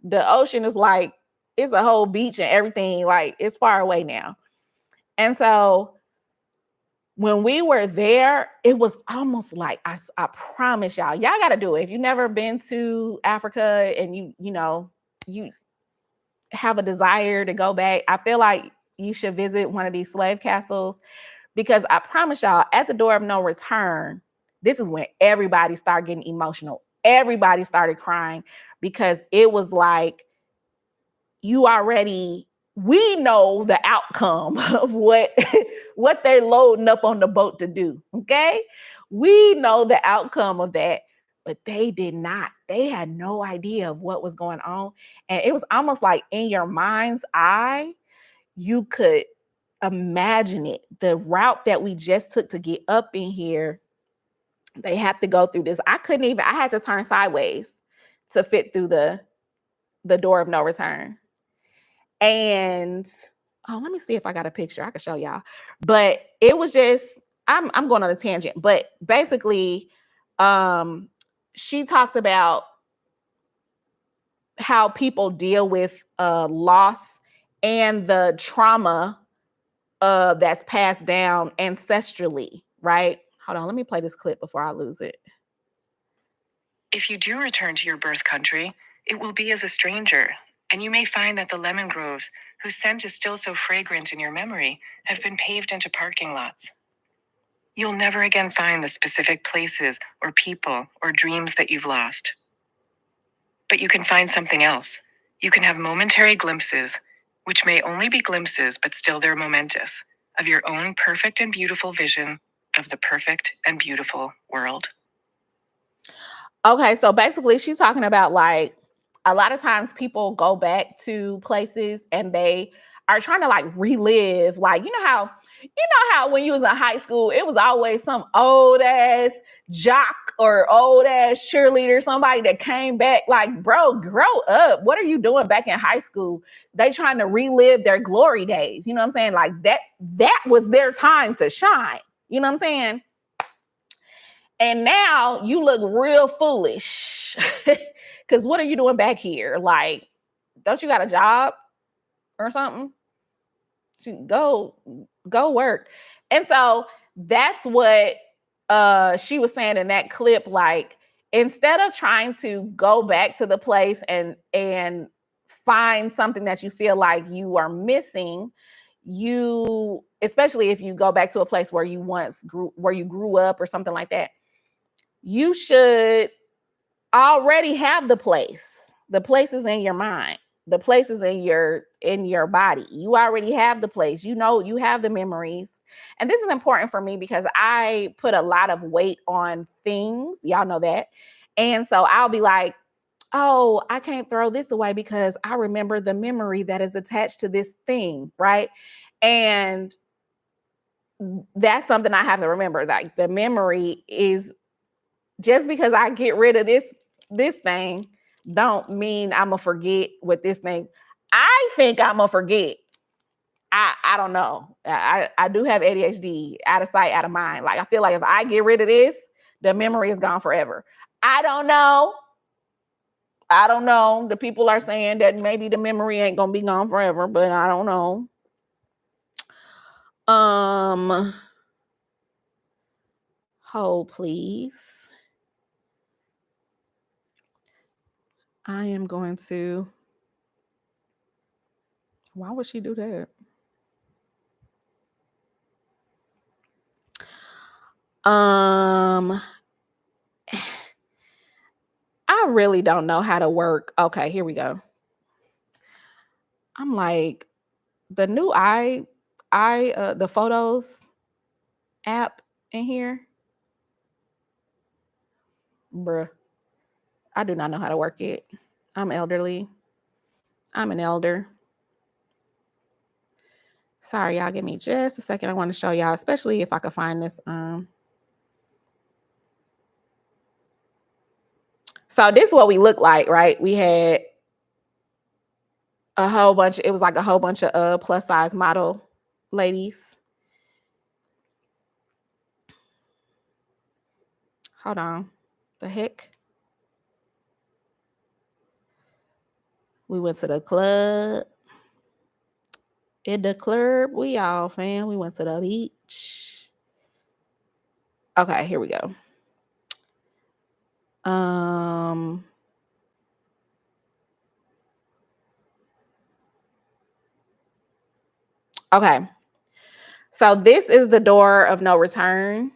The ocean is like it's a whole beach and everything. Like it's far away now. And so when we were there, it was almost like I promise y'all got to do it. If you've never been to Africa and you have a desire to go back, I feel like you should visit one of these slave castles because I promise y'all, at the door of no return, this is when everybody started getting emotional. Everybody started crying because it was like we know the outcome of what they're loading up on the boat to do. Okay. We know the outcome of that, but they did not. They had no idea of what was going on. And it was almost like in your mind's eye, you could imagine it. The route that we just took to get up in here, they have to go through this. I had to turn sideways to fit through the door of no return. And let me see if I got a picture I can show y'all. But it was just I'm going on a tangent, but basically she talked about how people deal with loss and the trauma that's passed down ancestrally, right? Hold on, let me play this clip before I lose it. If you do return to your birth country, it will be as a stranger, and you may find that the lemon groves, whose scent is still so fragrant in your memory, have been paved into parking lots. You'll never again find the specific places or people or dreams that you've lost. But you can find something else. You can have momentary glimpses, which may only be glimpses, but still they're momentous, of your own perfect and beautiful vision of the perfect and beautiful world. Okay, so basically she's talking about like a lot of times people go back to places and they are trying to like relive, like you know how when you was in high school, it was always some old ass jock or old ass cheerleader, somebody that came back like, bro, grow up. What are you doing back in high school? They trying to relive their glory days. You know what I'm saying? Like that was their time to shine. You know what I'm saying? And now you look real foolish. Because what are you doing back here? Like, don't you got a job or something? Go work. And so that's what she was saying in that clip. Like, instead of trying to go back to the place and find something that you feel like you are missing, especially if you go back to a place where you grew up or something like that, you should already have the place. The place is in your mind. The place is in your body. You already have the place. You know, you have the memories. And this is important for me because I put a lot of weight on things. Y'all know that. And so I'll be like, oh, I can't throw this away because I remember the memory that is attached to this thing, right? And that's something I have to remember. Like the memory is, just because I get rid of this thing, don't mean I'm gonna forget what this thing. I think I'm gonna forget. I don't know. I do have ADHD, out of sight, out of mind. Like I feel like if I get rid of this, the memory is gone forever. I don't know. I don't know. The people are saying that maybe the memory ain't gonna be gone forever, but I don't know. Hold please. I am going to. Why would she do that? I really don't know how to work. Okay, here we go. I'm like, the new the photos app in here, bruh. I do not know how to work it. I'm elderly. I'm an elder. Sorry, y'all. Give me just a second. I want to show y'all, especially if I could find this. So this is what we look like, right? We had a whole bunch. It was like a whole bunch of plus size model ladies. Hold on. The heck? We went to the club. In the club, we all fam. We went to the beach. Okay, here we go. Okay. So this is the door of no return.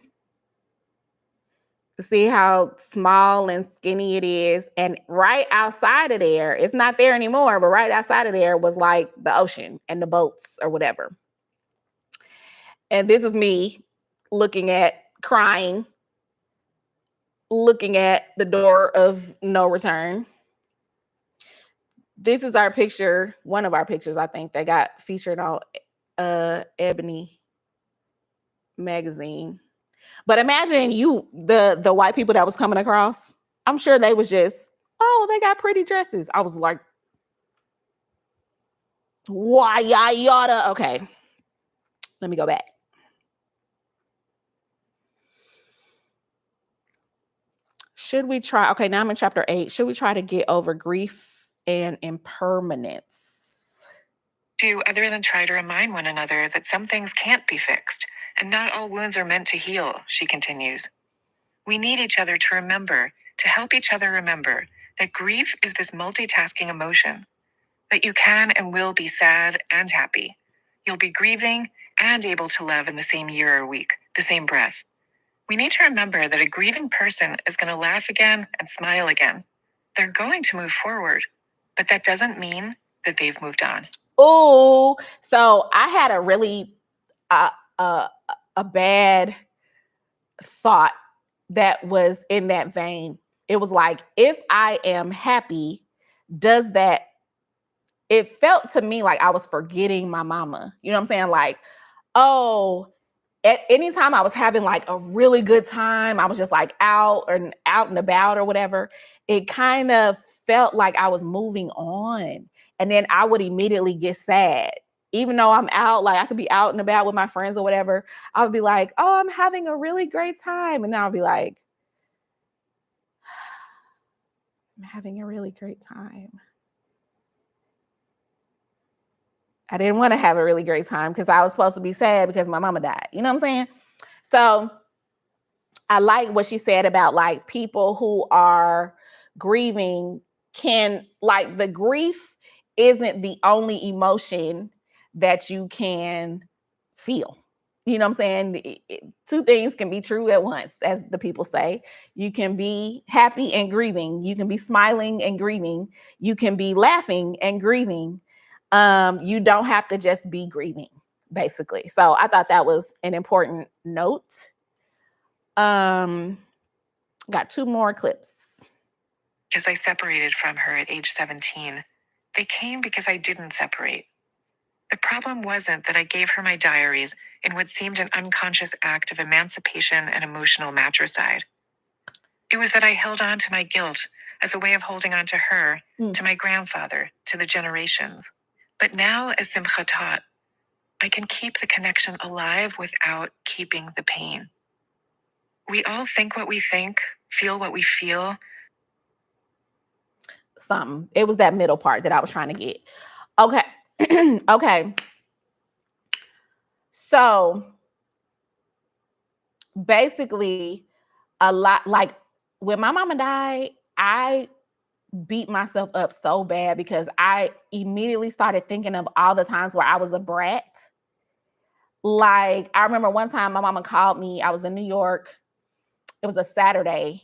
See how small and skinny it is. And right outside of there, it's not there anymore, but right outside of there was like the ocean and the boats or whatever. And this is me looking at, crying, looking at the door of no return. This is our picture, one of our pictures, I think, that got featured on Ebony magazine. But imagine you, the white people that was coming across. I'm sure they was just, oh, they got pretty dresses. I was like, why yada? Okay, let me go back. Should we try? Okay, now I'm in chapter 8. Should we try to get over grief and impermanence? Do other than try to remind one another that some things can't be fixed, and not all wounds are meant to heal, she continues. We need each other to remember, to help each other remember, that grief is this multitasking emotion. That you can and will be sad and happy. You'll be grieving and able to love in the same year or week, the same breath. We need to remember that a grieving person is going to laugh again and smile again. They're going to move forward, but that doesn't mean that they've moved on. Oh, so I had a really a bad thought that was in that vein. It was like, if I am happy, does that, it felt to me like I was forgetting my mama. You know what I'm saying? Like, oh, at any time I was having like a really good time, I was just like out and about or whatever, it kind of felt like I was moving on. And then I would immediately get sad. Even though I'm out, like I could be out and about with my friends or whatever, I would be like, oh, I'm having a really great time. And then I'll be like, I'm having a really great time. I didn't want to have a really great time because I was supposed to be sad because my mama died. You know what I'm saying? So I like what she said about like people who are grieving can, like, the grief isn't the only emotion that you can feel. You know what I'm saying? Two things can be true at once, as the people say. You can be happy and grieving. You can be smiling and grieving. You can be laughing and grieving. You don't have to just be grieving, basically. So I thought that was an important note. Got two more clips. Because I separated from her at age 17. They came because I didn't separate. The problem wasn't that I gave her my diaries in what seemed an unconscious act of emancipation and emotional matricide. It was that I held on to my guilt as a way of holding on to her, to my grandfather, to the generations. But now, as Simcha taught, I can keep the connection alive without keeping the pain. We all think what we think, feel what we feel. Something. It was that middle part that I was trying to get. Okay. Okay. So basically, a lot like when my mama died, I beat myself up so bad because I immediately started thinking of all the times where I was a brat. Like, I remember one time my mama called me. I was in New York. It was a Saturday.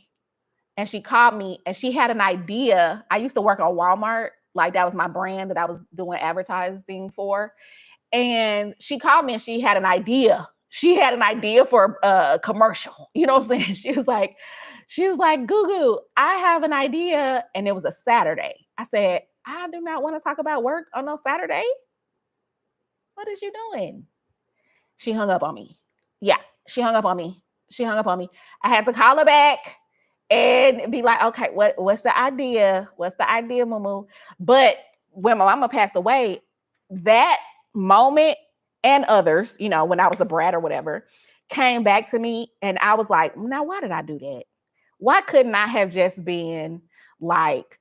And she called me and she had an idea. I used to work on Walmart. Like, that was my brand that I was doing advertising for. And she called me and she had an idea. She had an idea for a commercial. You know what I'm saying? She was like, Goo, I have an idea. And it was a Saturday. I said, I do not want to talk about work on no Saturday. What is you doing? She hung up on me. Yeah, she hung up on me. She hung up on me. I had to call her back and be like, okay, what's the idea? What's the idea, Mumu? But when my mama passed away, that moment and others, you know, when I was a brat or whatever, came back to me. And I was like, now, why did I do that? Why couldn't I have just been like,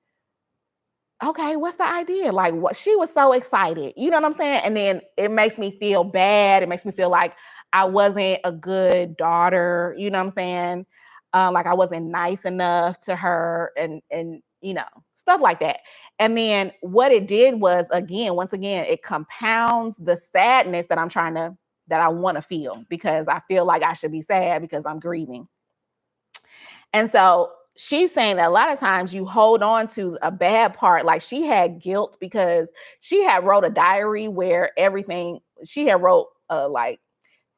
okay, what's the idea? Like, what, she was so excited. You know what I'm saying? And then it makes me feel bad. It makes me feel like I wasn't a good daughter. You know what I'm saying? Like I wasn't nice enough to her and you know, stuff like that. And then what it did was, again, once again, it compounds the sadness that I want to feel, because I feel like I should be sad because I'm grieving. And so she's saying that a lot of times you hold on to a bad part. Like, she had guilt because she had wrote a diary where everything she had wrote, like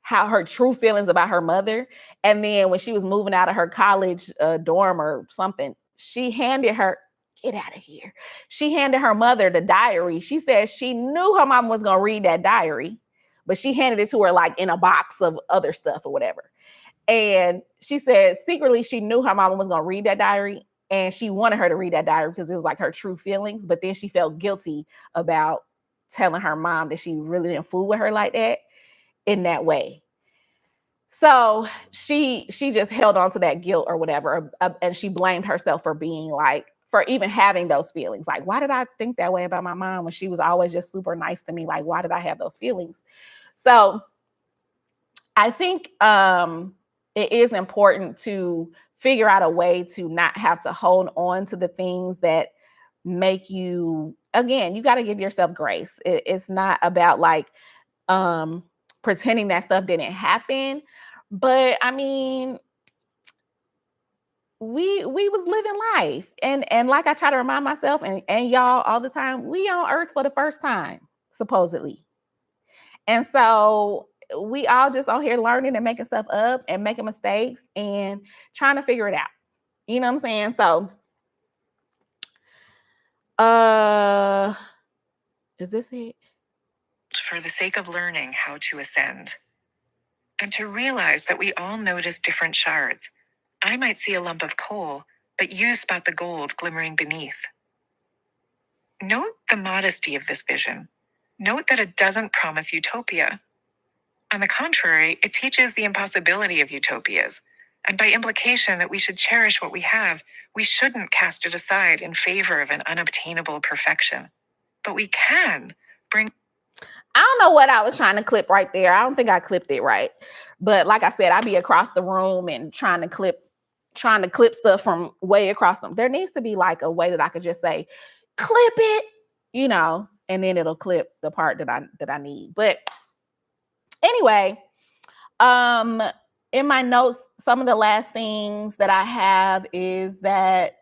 how her true feelings about her mother. And then when she was moving out of her college dorm or something, she handed her, get out of here. She handed her mother the diary. She said she knew her mom was going to read that diary, but she handed it to her like in a box of other stuff or whatever. And she said secretly she knew her mama was going to read that diary, and she wanted her to read that diary because it was like her true feelings. But then she felt guilty about telling her mom that she really didn't fool with her like that in that way. So she just held on to that guilt or whatever, and she blamed herself for being like, for even having those feelings. Like, why did I think that way about my mom when she was always just super nice to me? Like, why did I have those feelings? So I think it is important to figure out a way to not have to hold on to the things that make you, again, you got to give yourself grace. It's not about like pretending that stuff didn't happen. But I mean, we was living life. And like I try to remind myself and y'all all the time, we on earth for the first time, supposedly. And so we all just out here learning and making stuff up and making mistakes and trying to figure it out. You know what I'm saying? So uh is this it? For the sake of learning how to ascend. And to realize that we all notice different shards. I might see a lump of coal, but you spot the gold glimmering beneath. Note the modesty of this vision. Note that it doesn't promise utopia. On the contrary, it teaches the impossibility of utopias, and by implication that we should cherish what we have, we shouldn't cast it aside in favor of an unobtainable perfection. But we can bring... I don't know what I was trying to clip right there. I don't think I clipped it right. But like I said, I'd be across the room and trying to clip stuff from way across them. There needs to be like a way that I could just say, clip it, you know, and then it'll clip the part that I need. But anyway, Um, in my notes, some of the last things that I have is that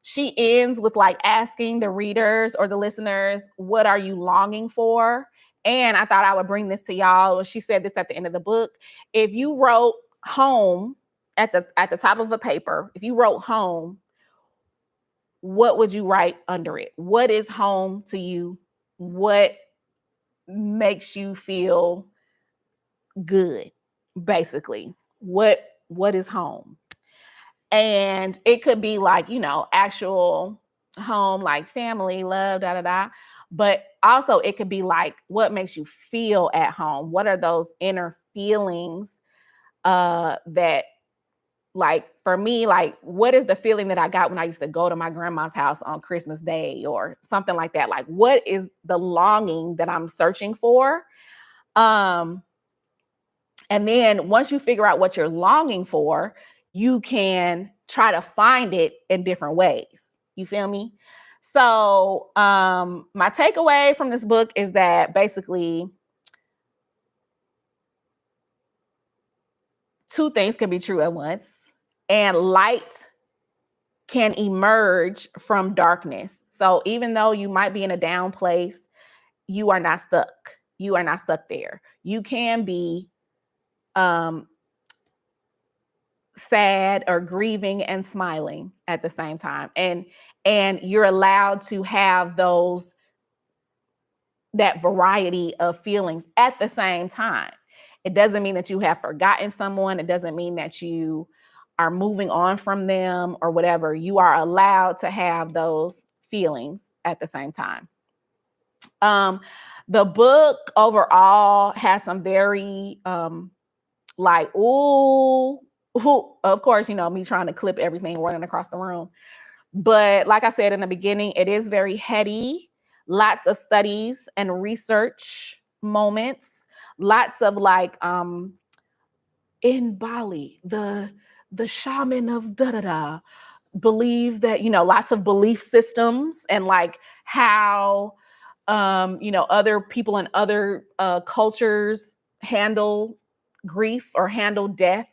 she ends with like asking the readers or the listeners, what are you longing for? And I thought I would bring this to y'all. She said this at the end of the book. If you wrote home at the top of a paper, if you wrote home, what would you write under it? What is home to you? What makes you feel good, basically? What is home? And it could be like, actual home, like family, love, da da da. But also it could be like, what makes you feel at home? What are those inner feelings that, like, for me, like, what is the feeling that I got when I used to go to my grandma's house on Christmas Day or something like that? Like, what is the longing that I'm searching for? Um, and then once you figure out what you're longing for, you can try to find it in different ways. You feel me? So, my takeaway from this book is that basically two things can be true at once, and light can emerge from darkness. So, even though you might be in a down place, you are not stuck. You are not stuck there. You can be um, sad or grieving and smiling at the same time, and you're allowed to have that variety of feelings at the same time. It doesn't mean that you have forgotten someone. It doesn't mean that you are moving on from them or whatever. You are allowed to have those feelings at the same time. um the book overall has some very like, ooh, of course, me trying to clip everything running across the room. But like I said in the beginning, it is very heady, lots of studies and research moments, lots of like, in Bali, the shaman of da da da believe that, lots of belief systems and like how, other people in other cultures handle grief or handle death,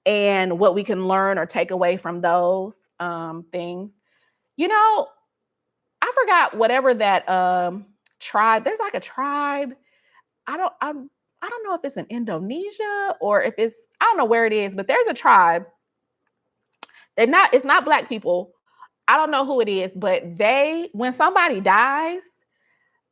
and what we can learn or take away from those things. You know, I forgot whatever that tribe. There's like a tribe. I don't know if it's in Indonesia or if it's, I don't know where it is, but there's a tribe. It's not black people. I don't know who it is, but when somebody dies,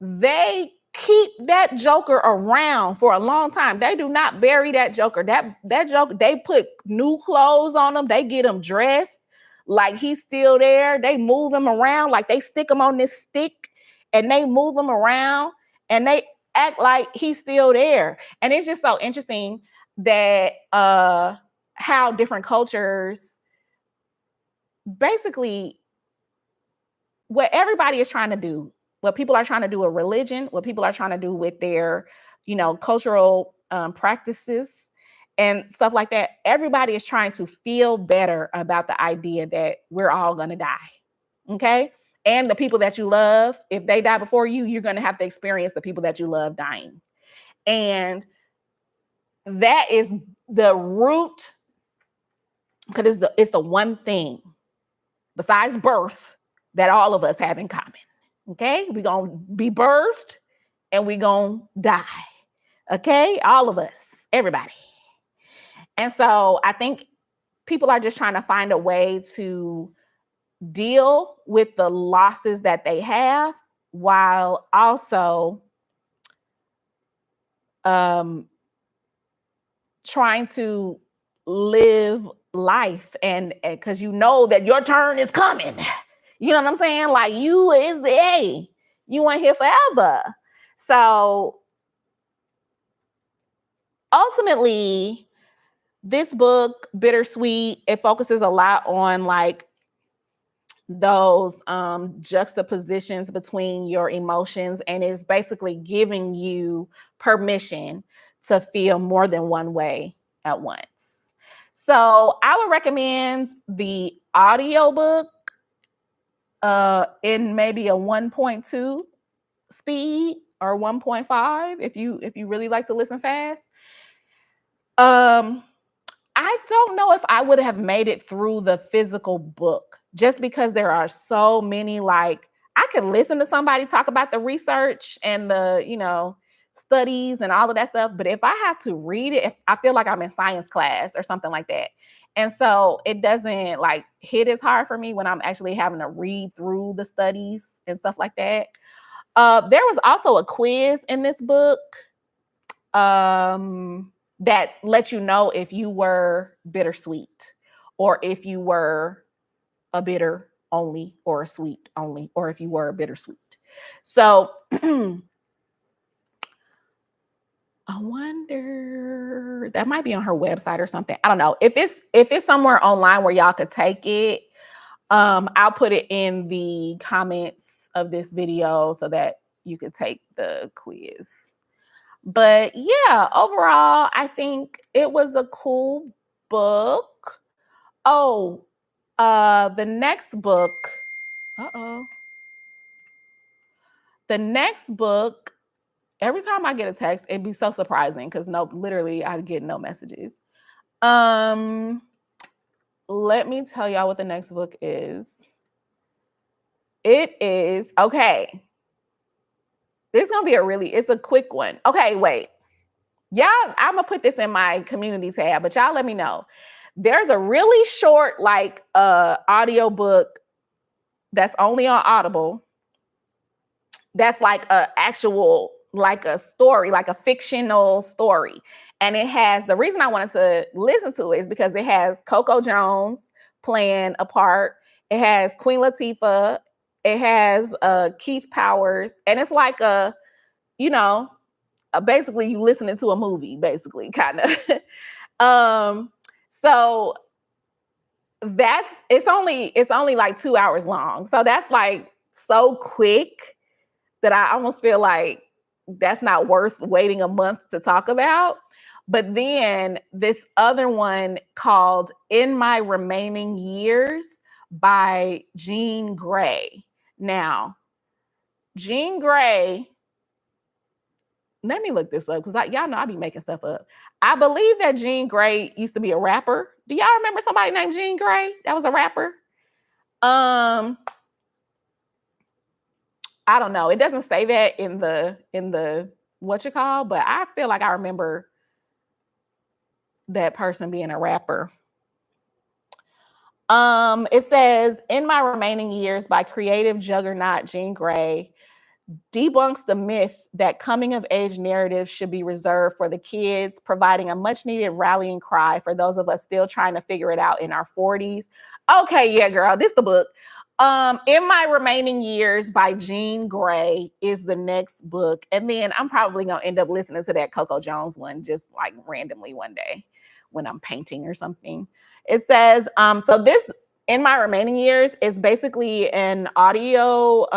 they keep that joker around for a long time. They do not bury that joker. That joker, they put new clothes on him. They get him dressed like he's still there. They move him around, like they stick him on this stick and they move him around and they act like he's still there. And it's just so interesting that how different cultures basically, what everybody is trying to do, what people are trying to do with religion, what people are trying to do with their, cultural practices and stuff like that. Everybody is trying to feel better about the idea that we're all going to die. Okay. And the people that you love, if they die before you, you're going to have to experience the people that you love dying. And that is the root, because it's the one thing besides birth that all of us have in common. Okay, we're gonna be birthed and we're gonna die. Okay, all of us, everybody. And so I think people are just trying to find a way to deal with the losses that they have while also um, trying to live life, and because you know that your turn is coming. You know what I'm saying? Like, you ain't here forever. So ultimately, this book, Bittersweet, it focuses a lot on like those juxtapositions between your emotions, and is basically giving you permission to feel more than one way at once. So I would recommend the audiobook in maybe a 1.2 speed or 1.5 if you really like to listen fast. I don't know if I would have made it through the physical book just because there are so many, like, I could listen to somebody talk about the research and the, studies and all of that stuff, but if I have to read it, I feel like I'm in science class or something like that. And so it doesn't like hit as hard for me when I'm actually having to read through the studies and stuff like that. There was also a quiz in this book that let you know if you were bittersweet or if you were a bitter only or a sweet only, or if you were bittersweet. So I wonder, that might be on her website or something. I don't know. If it's somewhere online where y'all could take it, I'll put it in the comments of this video so that you could take the quiz. But yeah, overall, I think it was a cool book. Oh, the next book. Uh-oh. The next book, every time I get a text, it'd be so surprising because literally I get no messages. Let me tell y'all what the next book is. It is, okay. This is gonna be it's a quick one. Okay, wait. Y'all, I'm gonna put this in my community tab, but y'all let me know. There's a really short, like, audio book that's only on Audible. That's like a actual, like a story, like a fictional story. And it has, the reason I wanted to listen to it is because it has Coco Jones playing a part. It has Queen Latifah. It has Keith Powers. And it's like you know, basically you listening to a movie, basically, kind of. So it's only like 2 hours long. So that's like so quick that I almost feel like that's not worth waiting a month to talk about. But then this other one called In My Remaining Years by Jean Grey. Now, Jean Grey, let me look this up because y'all know I be making stuff up. I believe that Jean Grey used to be a rapper. Do y'all remember somebody named Jean Grey? That was a rapper. I don't know. It doesn't say that in the what you call, but I feel like I remember that person being a rapper. It says In My Remaining Years by creative juggernaut Jean Grey debunks the myth that coming of age narratives should be reserved for the kids, providing a much needed rallying cry for those of us still trying to figure it out in our 40s. Okay, yeah, girl, this the book. In My Remaining Years by Jean Grey is the next book. And then I'm probably gonna end up listening to that Coco Jones one just like randomly one day when I'm painting or something. It says, so this In My Remaining Years is basically an audio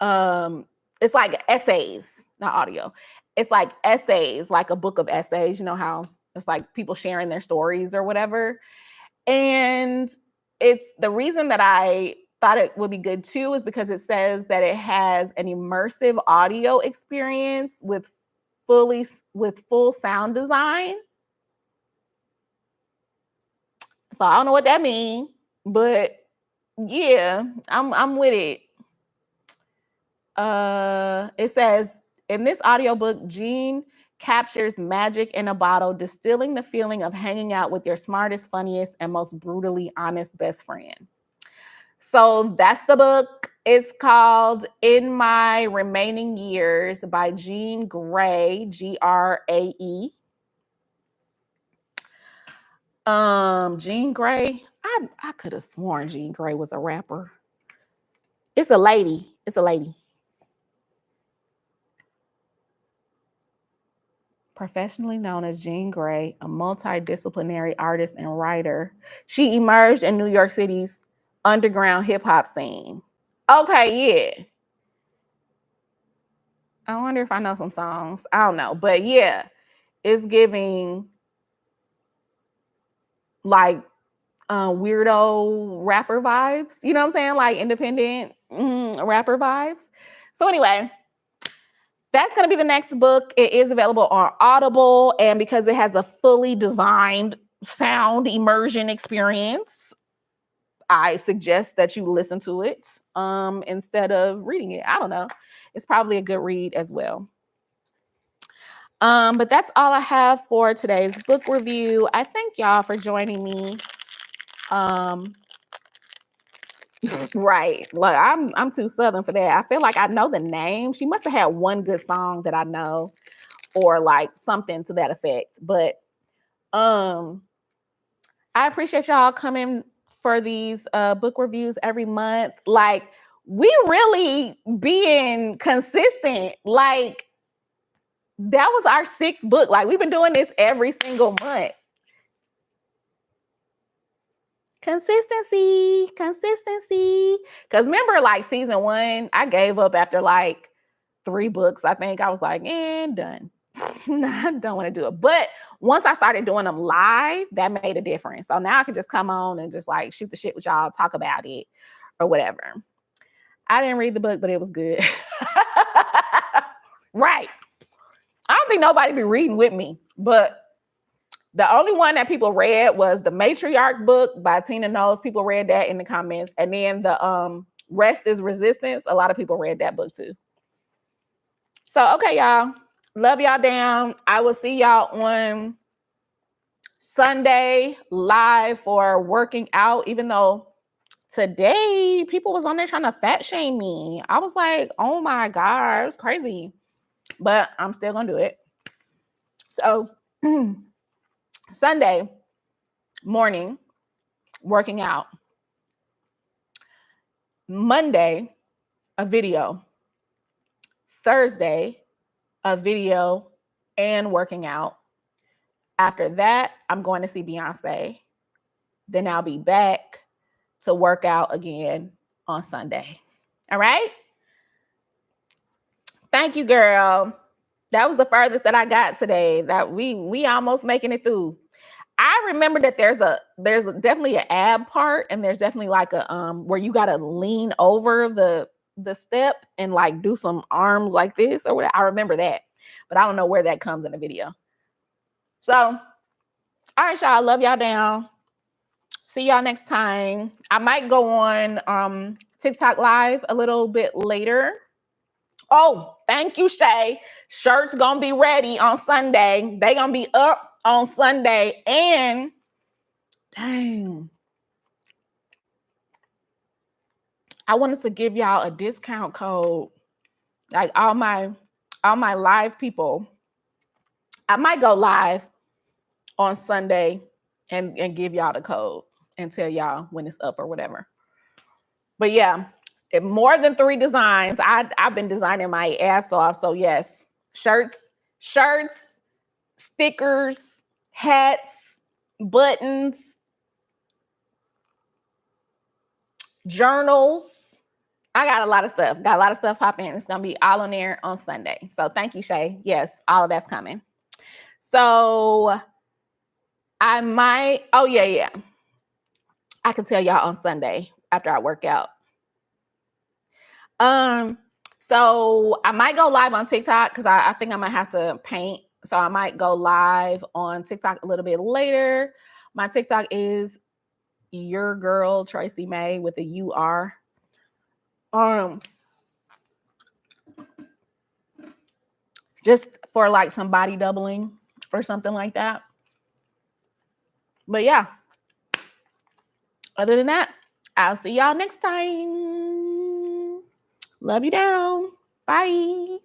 it's like essays, not audio. It's like essays, like a book of essays. You know how it's like people sharing their stories or whatever. And it's the reason that I thought it would be good too is because it says that it has an immersive audio experience with full sound design. So I don't know what that means, but yeah, I'm with it. It says in this audiobook, Jean captures magic in a bottle, distilling the feeling of hanging out with your smartest, funniest, and most brutally honest best friend. So that's the book. It's called In My Remaining Years by Jean Grey, Grae. Jean Grey. I could have sworn Jean Grey was a rapper. It's a lady. It's a lady. Professionally known as Jean Grey, a multidisciplinary artist and writer, she emerged in New York City's underground hip hop scene. Okay, yeah. I wonder if I know some songs. I don't know, but yeah, it's giving like weirdo rapper vibes. You know what I'm saying? Like independent rapper vibes. So anyway, that's going to be the next book. It is available on Audible, and because it has a fully designed sound immersion experience, I suggest that you listen to it instead of reading it. I don't know. It's probably a good read as well. But that's all I have for today's book review. I thank y'all for joining me. Right. Look, I'm too Southern for that. I feel like I know the name. She must have had one good song that I know, or like something to that effect. But I appreciate y'all coming for these book reviews every month. Like, we really being consistent. Like, that was our 6th book. Like, we've been doing this every single month. Consistency. Because remember, like, season 1, I gave up after like 3 books. I think I was like, done. I don't want to do it. But once I started doing them live, that made a difference. So now I can just come on and just like shoot the shit with y'all, talk about it or whatever. I didn't read the book, but it was good. Right. I don't think nobody be reading with me, but the only one that people read was the Matriarch book by Tina Knowles. People read that in the comments. And then the Rest is Resistance. A lot of people read that book too. So, okay, y'all. Love y'all down. I will see y'all on Sunday live for working out, even though today people was on there trying to fat shame me. I was like, oh my God, it was crazy. But I'm still going to do it. So, Sunday morning, working out. Monday, a video. Thursday, a video and working out. After that, I'm going to see Beyonce. Then I'll be back to work out again on Sunday. All right? Thank you, girl. That was the furthest that I got today. That we almost making it through. I remember that there's definitely an ab part, and there's definitely like a where you gotta lean over the step and like do some arms like this or whatever. I remember that, but I don't know where that comes in the video. So, all right, y'all. Love y'all down. See y'all next time. I might go on TikTok live a little bit later. Oh, thank you, Shay. Shirts gonna be ready on Sunday. They gonna be up on Sunday. And dang, I wanted to give y'all a discount code. Like all my live people. I might go live on Sunday and give y'all the code and tell y'all when it's up or whatever. But yeah, more than 3 designs. I've been designing my ass off. So yes, shirts, stickers, hats, buttons, journals. I got a lot of stuff. Got a lot of stuff popping. It's going to be all on there on Sunday. So thank you, Shay. Yes, all of that's coming. So I might, yeah. I can tell y'all on Sunday after I work out. So I might go live on TikTok because I think I might have to paint. So I might go live on TikTok a little bit later. My TikTok is your girl Tracy May with a UR. Just for like some body doubling or something like that. But yeah. Other than that, I'll see y'all next time. Love you down. Bye.